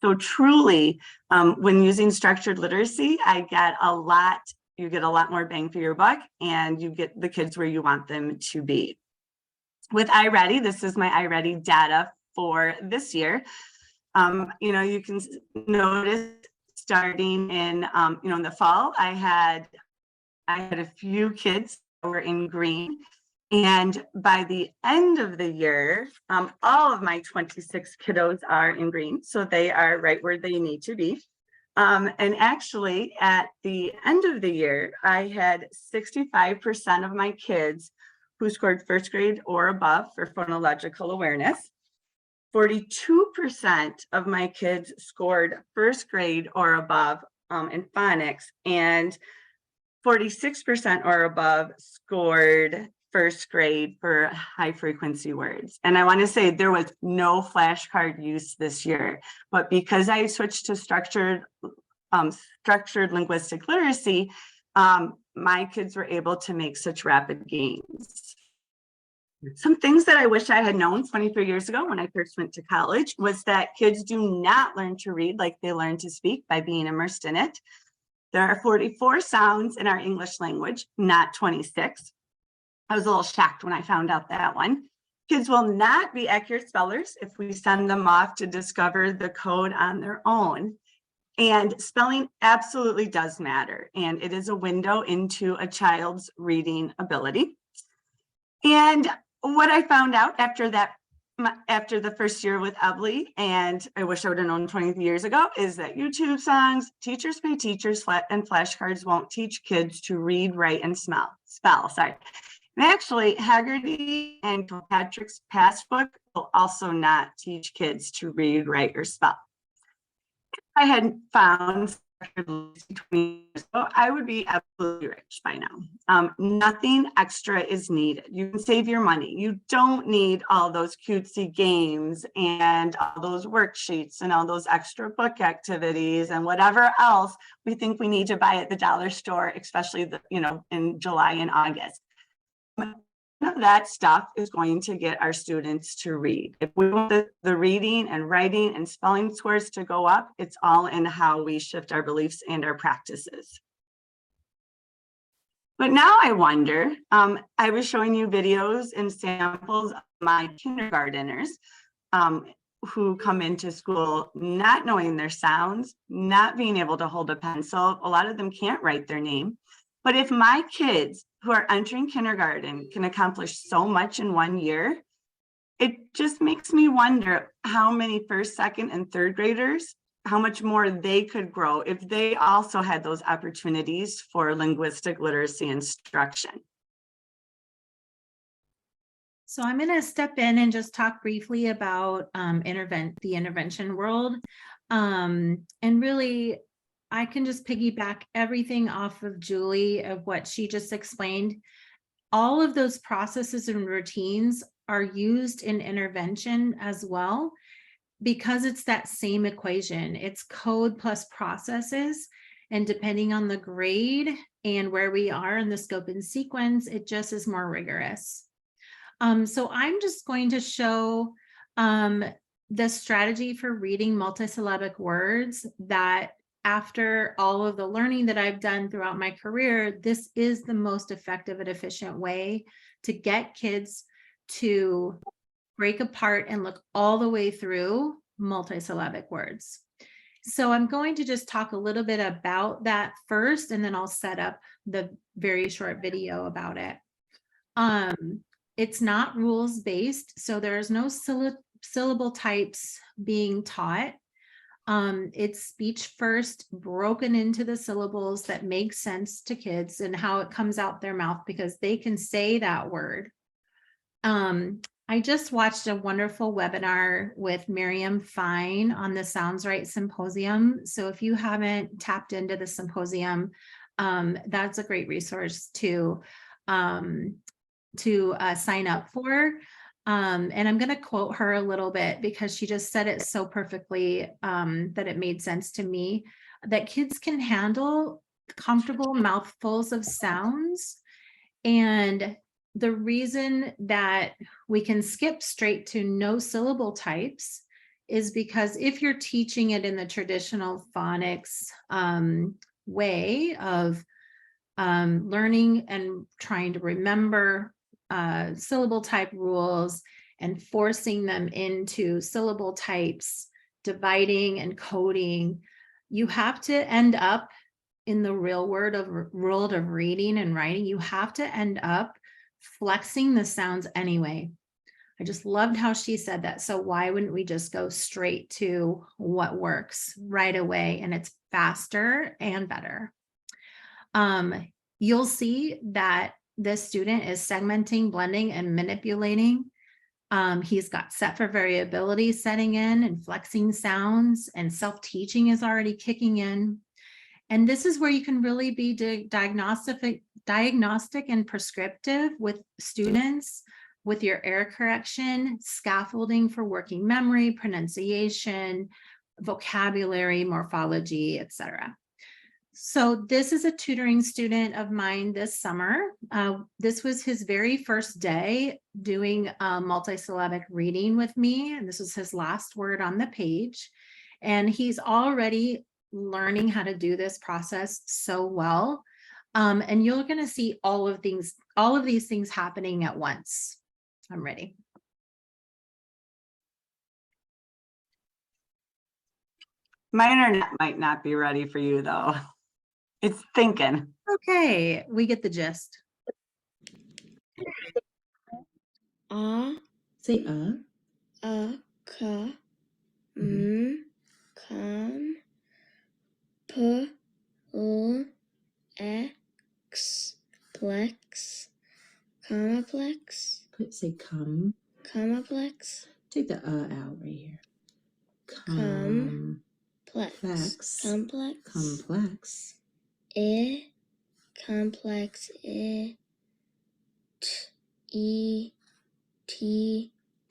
So truly, when using structured literacy, you get a lot more bang for your buck, and you get the kids where you want them to be. With iReady, this is my iReady data for this year. You can notice starting in, in the fall, I had a few kids that were in green. And by the end of the year, all of my 26 kiddos are in green. So they are right where they need to be. And actually at the end of the year, I had 65% of my kids who scored first grade or above for phonological awareness. 42% of my kids scored first grade or above in phonics, and 46% or above scored first grade for high frequency words. And I want to say there was no flashcard use this year, but because I switched to structured linguistic literacy, my kids were able to make such rapid gains. Some things that I wish I had known 23 years ago when I first went to college was that kids do not learn to read like they learn to speak by being immersed in it. There are 44 sounds in our English language, not 26. I was a little shocked when I found out that one. Kids will not be accurate spellers if we send them off to discover the code on their own. And spelling absolutely does matter. And it is a window into a child's reading ability. And what I found out after the first year with Ebley, and I wish I would have known 20 years ago, is that YouTube songs, teachers pay teachers, and flashcards won't teach kids to read, write, and spell. And actually, Haggerty and Patrick's passbook will also not teach kids to read, write, or spell. If I had found 20 years ago, I would be absolutely rich by now. Nothing extra is needed. You can save your money. You don't need all those cutesy games and all those worksheets and all those extra book activities and whatever else we think we need to buy at the dollar store, especially in July and August. None of that stuff is going to get our students to read. If we want the reading and writing and spelling scores to go up, it's all in how we shift our beliefs and our practices. But now I wonder, I was showing you videos and samples of my kindergarteners who come into school not knowing their sounds, not being able to hold a pencil. A lot of them can't write their name. But if my kids who are entering kindergarten can accomplish so much in 1 year, it just makes me wonder how many first, second, and third graders, how much more they could grow if they also had those opportunities for linguistic literacy instruction. So I'm going to step in and just talk briefly about the intervention world. And really, I can just piggyback everything off of Julie of what she just explained. All of those processes and routines are used in intervention as well, because it's that same equation. It's code plus processes. And depending on the grade and where we are in the scope and sequence, it just is more rigorous. So I'm just going to show the strategy for reading multisyllabic words that after all of the learning that I've done throughout my career, this is the most effective and efficient way to get kids to break apart and look all the way through multisyllabic words. So I'm going to just talk a little bit about that first, and then I'll set up the very short video about it. It's not rules based, so there's no syllable types being taught. It's speech first, broken into the syllables that make sense to kids and how it comes out their mouth because they can say that word. I just watched a wonderful webinar with Miriam Fine on the Sounds Right Symposium. So if you haven't tapped into the symposium, that's a great resource to sign up for. And I'm going to quote her a little bit because she just said it so perfectly that it made sense to me, that kids can handle comfortable mouthfuls of sounds. And the reason that we can skip straight to no syllable types is because if you're teaching it in the traditional phonics way of learning and trying to remember syllable type rules and forcing them into syllable types, dividing and coding, you have to end up in the real world of reading and writing, you have to end up flexing the sounds anyway. I just loved how she said that. So why wouldn't we just go straight to what works right away? And it's faster and better. You'll see that this student is segmenting, blending, and manipulating. He's got set for variability setting in and flexing sounds, and self-teaching is already kicking in. And this is where you can really be diagnostic and prescriptive with students, with your error correction, scaffolding for working memory, pronunciation, vocabulary, morphology, etc. So this is a tutoring student of mine this summer. This was his very first day doing multisyllabic reading with me, and this was his last word on the page. And he's already learning how to do this process so well. And you're going to see all of these things happening at once. I'm ready. My internet might not be ready for you though. It's thinking. Okay, we get the gist. Say Ka, Mhm. Kam, Plex, Comaplex, Say come. Comaplex, Take the out right here. Complex, Complex. Complex, Complex. Complex,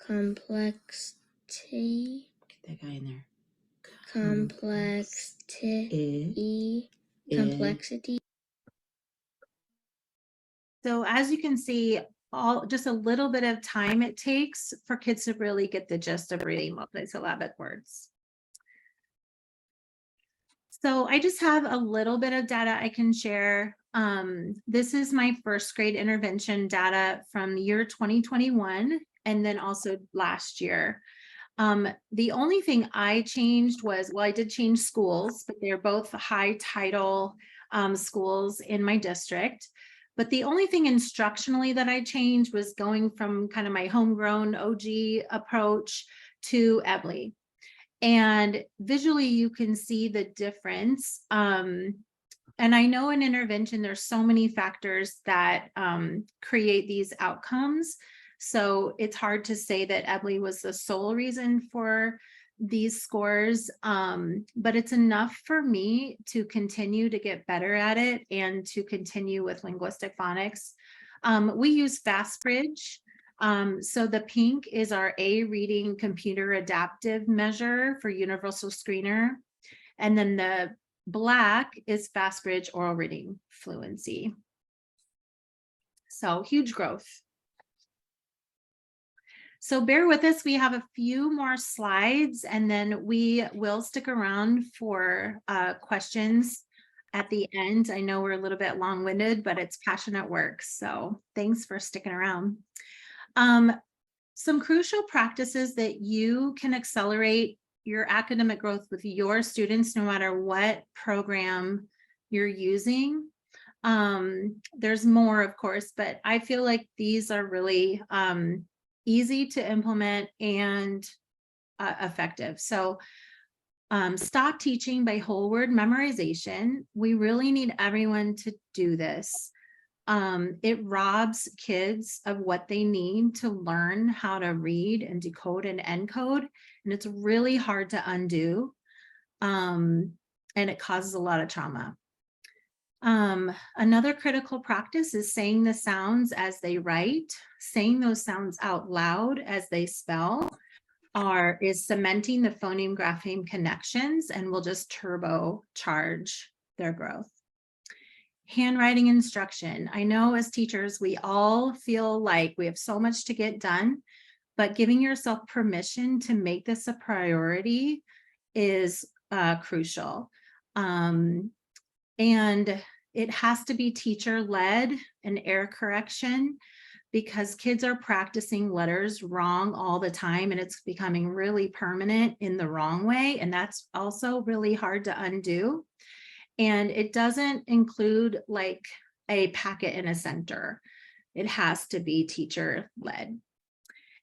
Complex, T, Get that guy in there. Complexity, complexity. So as you can see, just a little bit of time it takes for kids to really get the gist of reading multisyllabic words. So I just have a little bit of data I can share. This is my first grade intervention data from year 2021 and then also last year. The only thing I changed was, well, I did change schools, but they're both high title schools in my district. But the only thing instructionally that I changed was going from kind of my homegrown OG approach to EBLI. And visually, you can see the difference. And I know in intervention, there's so many factors that create these outcomes. So it's hard to say that EBLI was the sole reason for these scores, but it's enough for me to continue to get better at it and to continue with linguistic phonics. We use FastBridge. So the pink is our A reading computer adaptive measure for universal screener. And then the black is FastBridge oral reading fluency. So huge growth. So bear with us, we have a few more slides and then we will stick around for questions at the end. I know we're a little bit long-winded, but it's passionate work. So thanks for sticking around. Some crucial practices that you can accelerate your academic growth with your students, no matter what program you're using. There's more, of course, but I feel like these are really easy to implement and effective. So Stop teaching by whole word memorization. We really need everyone to do this. It robs kids of what they need to learn how to read and decode and encode, and it's really hard to undo. And it causes a lot of trauma. Another critical practice is saying the sounds as they write, saying those sounds out loud as they spell, is cementing the phoneme grapheme connections and will just turbocharge their growth. Handwriting instruction. I know as teachers, we all feel like we have so much to get done, but giving yourself permission to make this a priority is crucial. And it has to be teacher-led and error correction, because kids are practicing letters wrong all the time and it's becoming really permanent in the wrong way. And that's also really hard to undo. And it doesn't include like a packet in a center. It has to be teacher-led.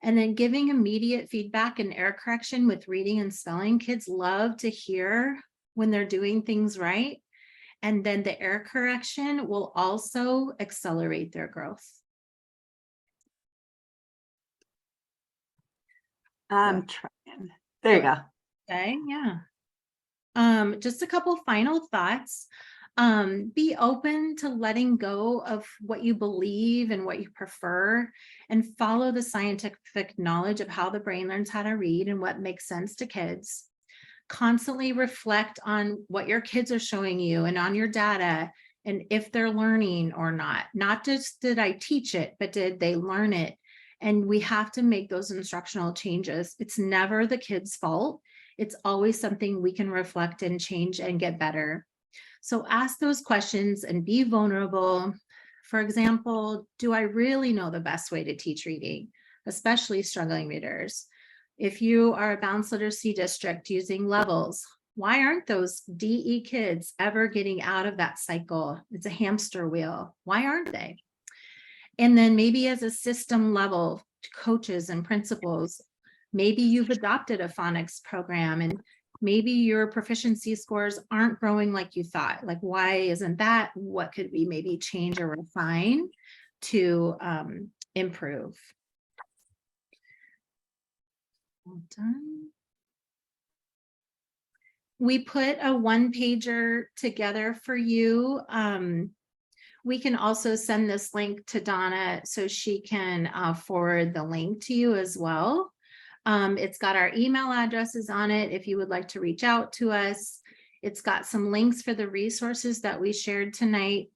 And then giving immediate feedback and error correction with reading and spelling. Kids love to hear when they're doing things right. And then the error correction will also accelerate their growth. I'm trying. There you go. Okay, yeah. Just a couple final thoughts. Be open to letting go of what you believe and what you prefer, and follow the scientific knowledge of how the brain learns how to read and what makes sense to kids. Constantly reflect on what your kids are showing you and on your data, and if they're learning or not. Not just did I teach it, but did they learn it? And we have to make those instructional changes. It's never the kid's fault. It's always something we can reflect and change and get better. So ask those questions and be vulnerable. For example, do I really know the best way to teach reading, especially struggling readers? If you are a balanced literacy district using levels, why aren't those DE kids ever getting out of that cycle? It's a hamster wheel. Why aren't they? And then maybe as a system level, coaches and principals, maybe you've adopted a phonics program and maybe your proficiency scores aren't growing like you thought. Like, why isn't that? What could we maybe change or refine to improve? All done. We put a one-pager together for you. We can also send this link to Donna so she can forward the link to you as well. It's got our email addresses on it if you would like to reach out to us. It's got some links for the resources that we shared tonight.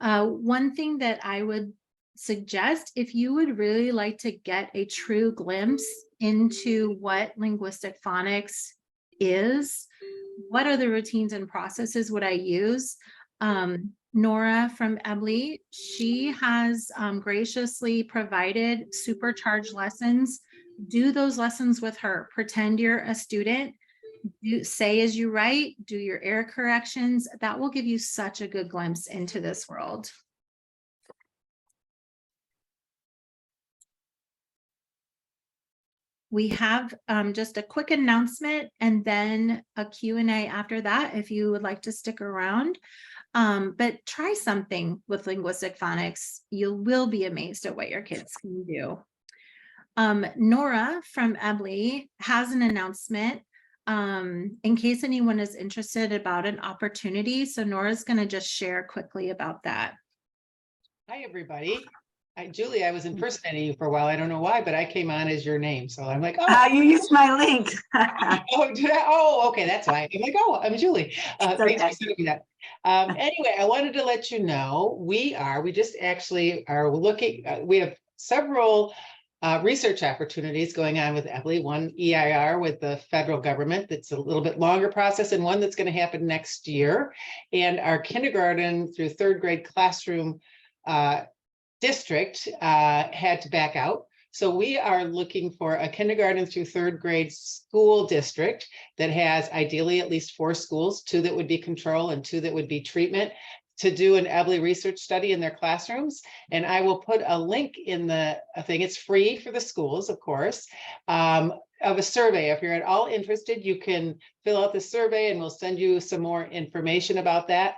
One thing that I would suggest, if you would really like to get a true glimpse into what linguistic phonics is, what are the routines and processes would I use? Nora from EBLI, she has graciously provided supercharged lessons. Do those lessons with her. Pretend you're a student. Say as you write, do your error corrections. That will give you such a good glimpse into this world. We have just a quick announcement and then a Q&A after that if you would like to stick around. But try something with linguistic phonics. You will be amazed at what your kids can do. Nora from EBLI has an announcement in case anyone is interested about an opportunity. So Nora's going to just share quickly about that. Hi, everybody. Julie, I was impersonating you for a while. I don't know why, but I came on as your name. So I'm like, oh. You used my link. Oh, did I? Oh, okay, that's why. I'm like, oh, I'm Julie. Thanks for sending me that. Anyway, I wanted to let you know we just actually are looking, we have several research opportunities going on with EBLI, one EIR with the federal government that's a little bit longer process, and one that's going to happen next year. And our kindergarten through third grade classroom district had to back out. So we are looking for a kindergarten through third grade school district that has ideally at least 4 schools, 2 that would be control and 2 that would be treatment, to do an EBLI research study in their classrooms. And I will put a link in the thing. It's free for the schools, of course. of a survey. If you're at all interested, you can fill out the survey and we'll send you some more information about that,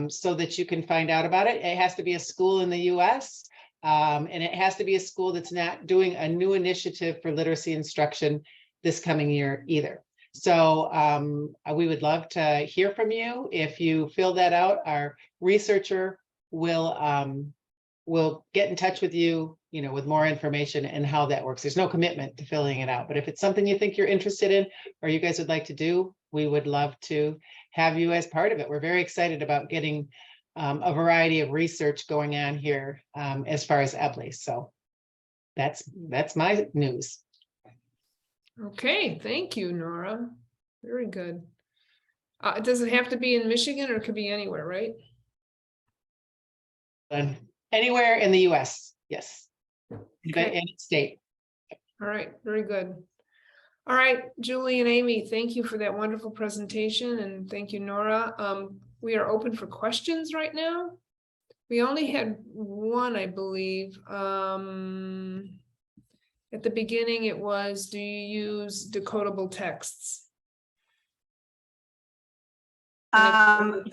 so that you can find out about it. It has to be a school in the US, and it has to be a school that's not doing a new initiative for literacy instruction this coming year either. So we would love to hear from you. If you fill that out, our researcher will get in touch with you, with more information and how that works. There's no commitment to filling it out, but if it's something you think you're interested in or you guys would like to do, we would love to have you as part of it. We're very excited about getting a variety of research going on here as far as EBLI. So that's my news. Okay, thank you, Nora. Very good. Does it have to be in Michigan or it could be anywhere, right? And anywhere in the US, yes. Okay. Any state. All right, very good. All right, Julie and Amy, thank you for that wonderful presentation, and thank you, Nora. We are open for questions right now. We only had one, I believe. At the beginning, it was, do you use decodable texts? From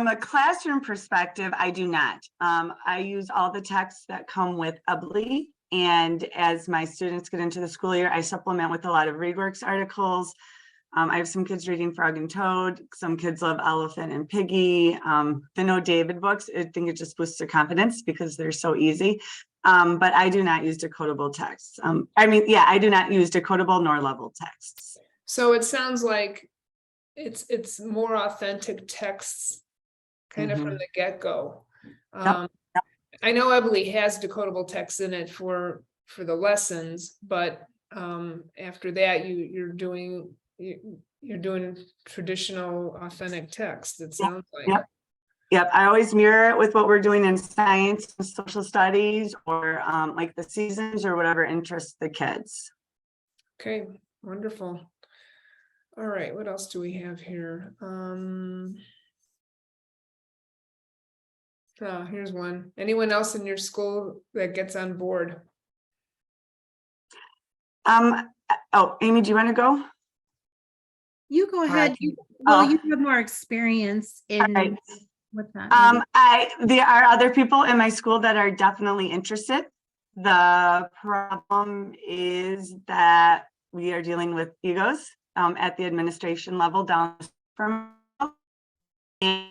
a classroom perspective, I do not. I use all the texts that come with EBLI. And as my students get into the school year, I supplement with a lot of ReadWorks articles. I have some kids reading Frog and Toad. Some kids love Elephant and Piggy. The No David books, I think it just boosts their confidence because they're so easy. But I do not use decodable texts. I do not use decodable nor level texts. So it sounds like it's more authentic texts kind of from the get-go. I know EBLI has decodable text in it for the lessons, but after that you're doing traditional authentic text, it sounds like. Yep, I always mirror it with what we're doing in science and social studies, or like the seasons or whatever interests the kids. Okay, wonderful. All right, what else do we have here? Here's one. Anyone else in your school that gets on board? Amy, do you want to go? You go ahead. Right. You have more experience in with that. There are other people in my school that are definitely interested. The problem is that we are dealing with egos at the administration level down from, and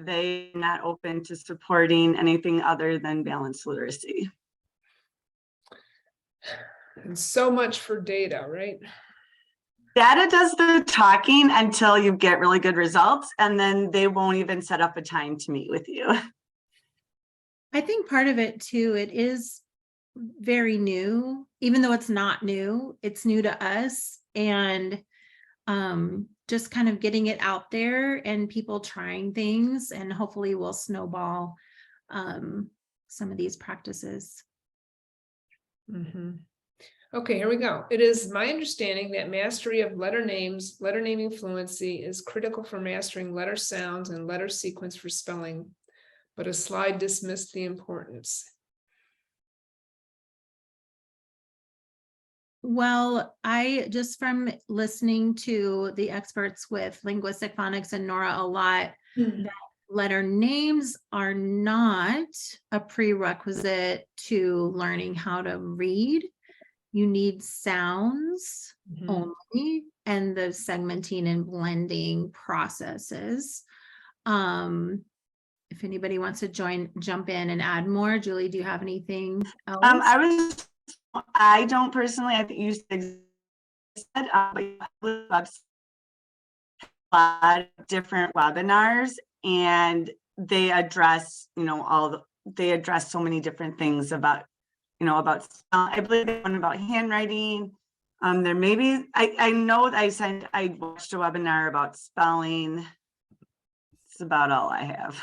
they're not open to supporting anything other than balanced literacy. And so much for data, right? Data does the talking until you get really good results, and then they won't even set up a time to meet with you. I think part of it too, it is very new, even though it's not new, it's new to us. And just kind of getting it out there and people trying things, and hopefully we'll snowball some of these practices. Okay, here we go. It is my understanding that mastery of letter names, letter naming fluency is critical for mastering letter sounds and letter sequence for spelling, but a slide dismissed the importance. Well, I just from listening to the experts with linguistic phonics and Nora a lot, that letter names are not a prerequisite to learning how to read. You need sounds only, and the segmenting and blending processes. If anybody wants to jump in and add more. Julie, do you have anything else? I don't personally, I think you said, but you have a lot of different webinars, and they address, they address so many different things about, about, I believe one about handwriting. There may be, I know I watched a webinar about spelling. It's about all I have.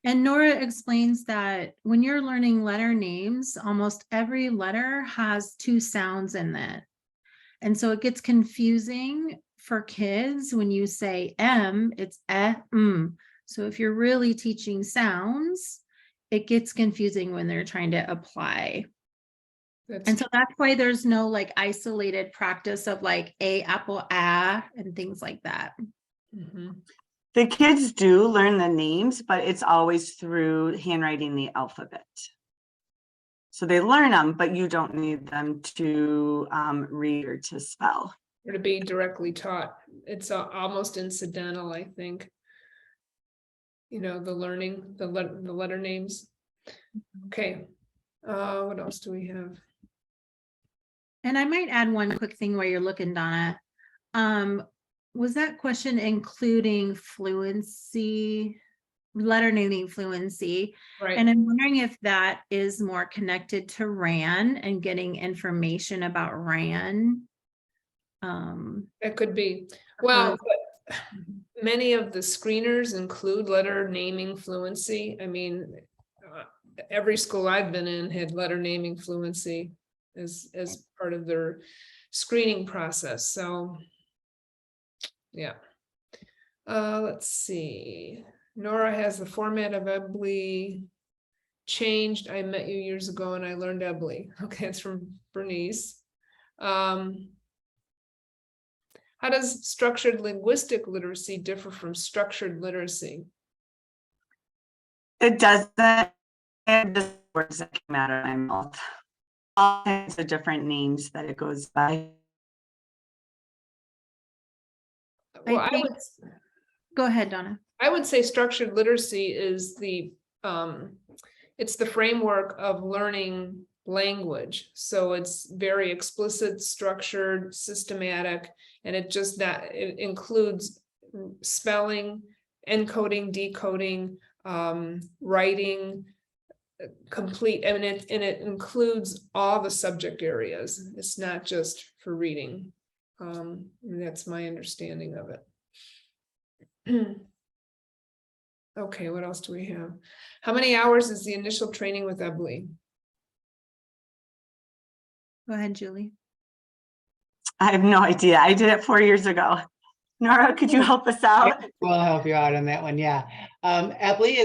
And Nora explains that when you're learning letter names, almost every letter has two sounds in it. And so it gets confusing for kids when you say M, it's m. So if you're really teaching sounds, it gets confusing when they're trying to apply That's And so that's why there's no like isolated practice of like a apple and things like that. mhm. The kids do learn the names, but it's always through handwriting the alphabet. So they learn them, but you don't need them to read or to spell. Or to be directly taught. It's almost incidental, I think. You know, the learning, the letter names. Okay. What else do we have? And I might add one quick thing while you're looking, Donna. Was that question including fluency, letter naming fluency? Right. And I'm wondering if that is more connected to RAN and getting information about RAN. That could be. Well, but many of the screeners include letter naming fluency. I mean, every school I've been in had letter naming fluency as part of their screening process. So, yeah. Let's see. Nora has the format of EBLI changed. I met you years ago and I learned EBLI. Okay, it's from Bernice. How does structured linguistic literacy differ from structured literacy? It doesn't, it just words that came out of my mouth. All kinds of different names that it goes by. Well, Go ahead, Donna. I would say structured literacy is it's the framework of learning language. So it's very explicit, structured, systematic, and it includes spelling, encoding, decoding, writing, complete, and it includes all the subject areas. It's not just for reading. And that's my understanding of it. Okay, what else do we have? How many hours is the initial training with EBLI? Go ahead, Julie. I have no idea. I did it 4 years ago. Nora, could you help us out? We'll help you out on that one, yeah. EBLI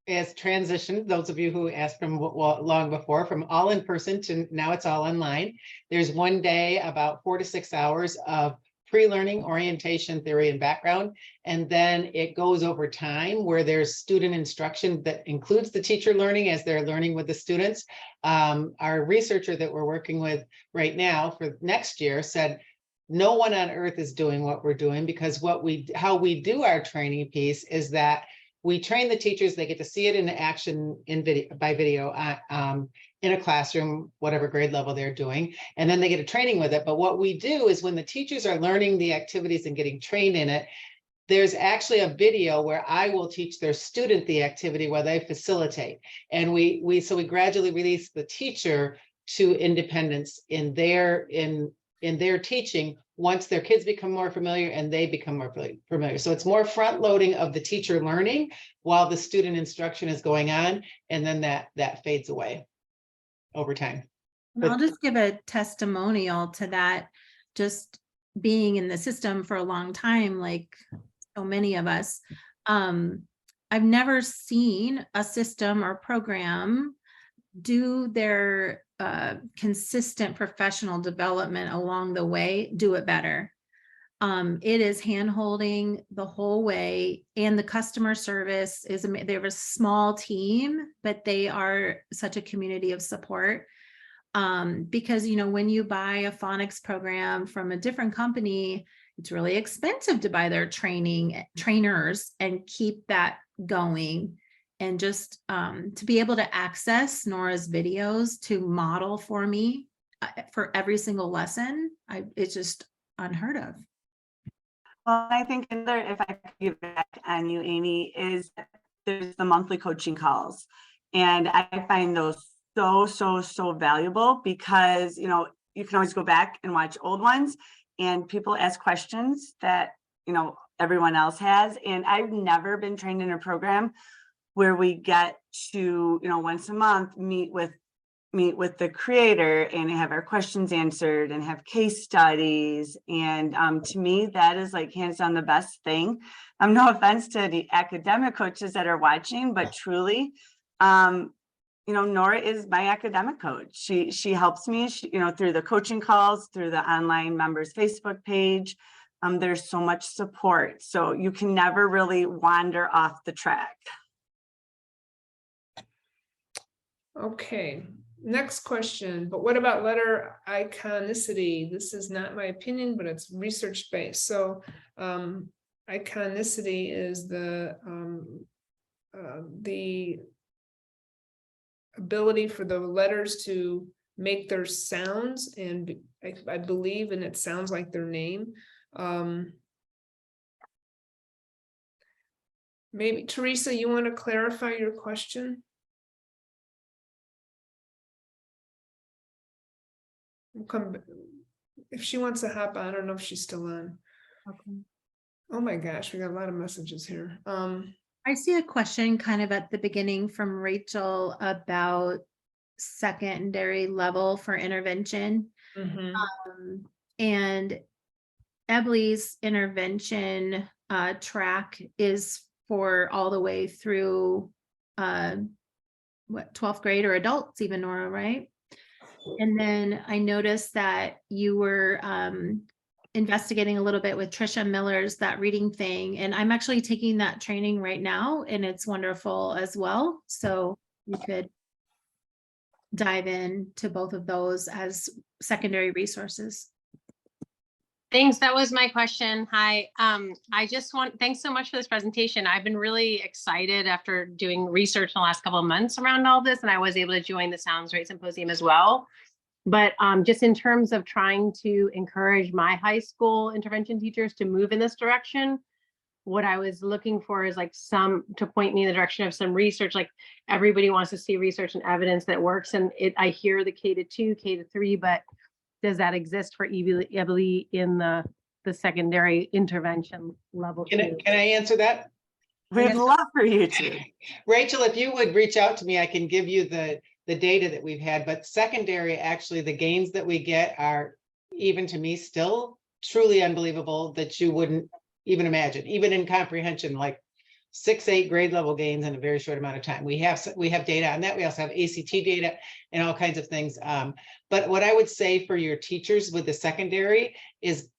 is transitioned, those of you who asked from long before, from all in person to now it's all online. There's one day, about 4 to 6 hours of pre-learning, orientation, theory, and background. And then it goes over time where there's student instruction that includes the teacher learning as they're learning with the students. Our researcher that we're working with right now for next year said, no one on earth is doing what we're doing, because how we do our training piece is that we train the teachers, they get to see it in action by video in a classroom, whatever grade level they're doing, and then they get a training with it. But what we do is when the teachers are learning the activities and getting trained in it, there's actually a video where I will teach their student the activity while they facilitate. And we gradually release the teacher to independence in their teaching once their kids become more familiar and they become more familiar. So it's more front loading of the teacher learning while the student instruction is going on, and then that fades away over time. And I'll just give a testimonial to that, just being in the system for a long time, like so many of us. I've never seen a system or program do their consistent professional development along the way, do it better. It is hand-holding the whole way, and the customer service is, they have a small team, but they are such a community of support. Because, you know, when you buy a phonics program from a different company, it's really expensive to buy their trainers and keep that going. And just to be able to access Nora's videos to model for me for every single lesson, it's just unheard of. Well, I think another, if I could give back on you, Amy, is there's the monthly coaching calls. And I find those so valuable, because, you know, you can always go back and watch old ones and people ask questions that, you know, everyone else has. And I've never been trained in a program where we get to, you know, once a month meet with the creator and have our questions answered and have case studies. And to me, that is like hands down the best thing. No offense to the academic coaches that are watching, but truly, you Nora is my academic coach. She helps me, through the coaching calls, through the online members Facebook page. There's so much support, so you can never really wander off the track. Okay, next question. But what about letter iconicity? This is not my opinion, but it's research based. So iconicity is the ability for the letters to make their sounds, and I believe, and it sounds like their name. Maybe Teresa, you want to clarify your question? We'll come if she wants to hop on. I don't know if she's still on. Okay. Oh my gosh, we got a lot of messages here. I see a question kind of at the beginning from Rachel about secondary level for intervention. And Ebley's intervention track is for all the way through 12th grade or adults even, Nora, right? And then I noticed that you were investigating a little bit with Trisha Miller's that reading thing, and I'm actually taking that training right now, and it's wonderful as well. So you could dive in to both of those as secondary resources. Thanks. That was my question. Hi. Thanks so much for this presentation. I've been really excited after doing research in the last couple of months around all this, and I was able to join the Sounds Right Symposium as well. But just in terms of trying to encourage my high school intervention teachers to move in this direction, what I was looking for is like to point me in the direction of some research. Like everybody wants to see research and evidence that works. And I hear the K-2, K-3, but does that exist for EBLE in the secondary intervention level? Can I answer that? We'd love for you to. Rachel, if you would reach out to me, I can give you the data that we've had, but secondary, actually, the gains that we get are, even to me, still truly unbelievable that you wouldn't even imagine, even in comprehension, like 6-8 grade level gains in a very short amount of time. We have data on that. We also have ACT data and all kinds of things. But what I would say for your teachers with the secondary is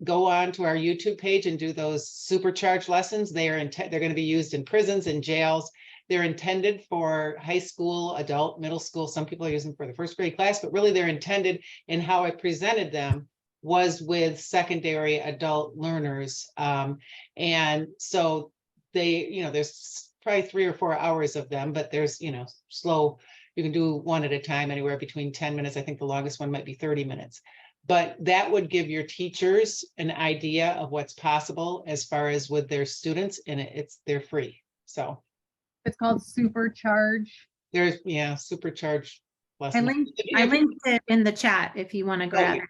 go on to our YouTube page and do those supercharged lessons. They're going to be used in prisons and jails. They're intended for high school, adult, middle school. Some people are using for the first grade class, but really they're intended, in how I presented them was with secondary adult learners. And so there's probably 3 or 4 hours of them, but there's, slow, you can do one at a time, anywhere between 10 minutes. I think the longest one might be 30 minutes. But that would give your teachers an idea of what's possible as far as with their students, and they're free. So it's called Supercharge. There's Supercharge I linked it in the chat if you want to grab it.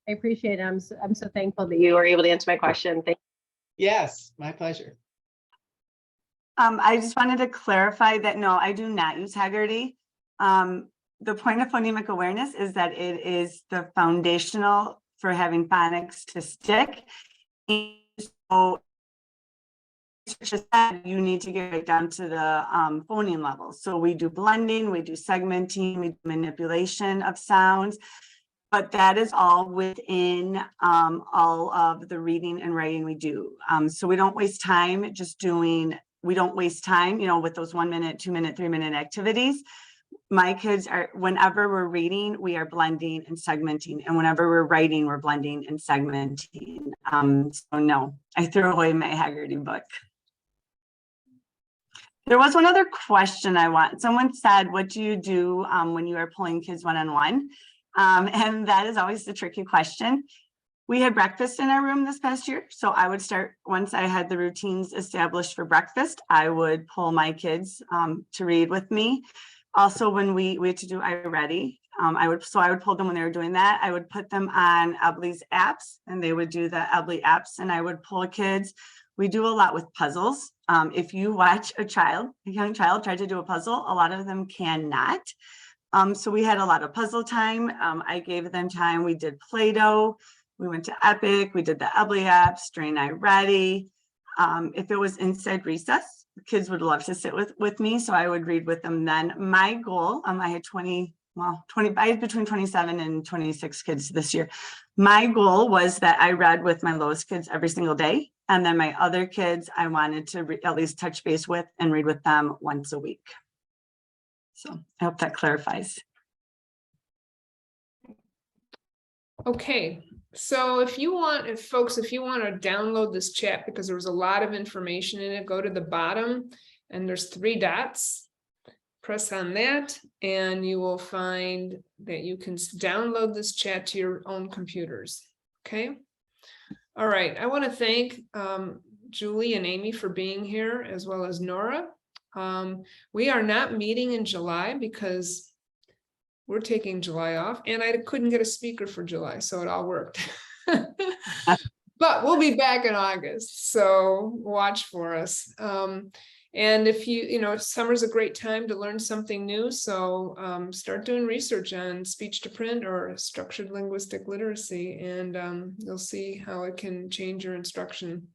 I appreciate it. I'm so thankful that you were able to answer my question. Thank you. Yes, my pleasure. I just wanted to clarify that no, I do not use Haggerty. The point of phonemic awareness is that it is the foundational for having phonics to stick. And so you need to get down to the phoneme level. So we do blending, we do segmenting, we do manipulation of sounds, but that is all within all of the reading and writing we do. So we don't waste time with those 1 minute, 2 minute, 3 minute activities. My kids whenever we're reading, we are blending and segmenting. And whenever we're writing, we're blending and segmenting. So no, I threw away my Haggerty book. There was one other question someone said, what do you do when you are pulling kids one-on-one? And that is always the tricky question. We had breakfast in our room this past year. So I would start, once I had the routines established for breakfast, I would pull my kids to read with me. Also, when we had to do I Ready, I would pull them when they were doing that. I would put them on Ebley's apps and they would do the Ebley apps, and I would pull kids. We do a lot with puzzles. If you watch a young child try to do a puzzle, a lot of them cannot. So we had a lot of puzzle time. I gave them time. We did Play-Doh. We went to Epic. We did the Ebley apps during I Ready. If it was inside recess, kids would love to sit with me, so I would read with them then. My goal, I had 20, I had between 27 and 26 kids this year. My goal was that I read with my lowest kids every single day. And then my other kids, I wanted to at least touch base with and read with them once a week. So I hope that clarifies. Okay, so if you want to download this chat, because there was a lot of information in it, go to the bottom and there's 3 dots. Press on that and you will find that you can download this chat to your own computers. Okay. All right. I want to thank Julie and Amy for being here, as well as Nora. We are not meeting in July because we're taking July off, and I couldn't get a speaker for July, so it all worked. But we'll be back in August, so watch for us. And if summer's a great time to learn something new, so start doing research on speech to print or structured linguistic literacy, and you'll see how it can change your instruction.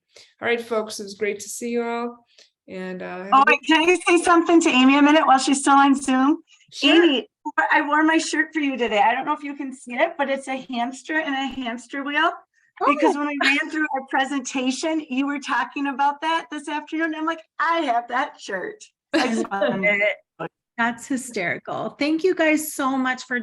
All right, folks, it was great to see you all. And wait, can I say something to Amy a minute while she's still on Zoom? Sure. Amy, I wore my shirt for you today. I don't know if you can see it, but it's a hamster and a hamster wheel. Because when I ran through our presentation, you were talking about that this afternoon. I'm like, I have that shirt. I just wanted That's hysterical. Thank you guys so much for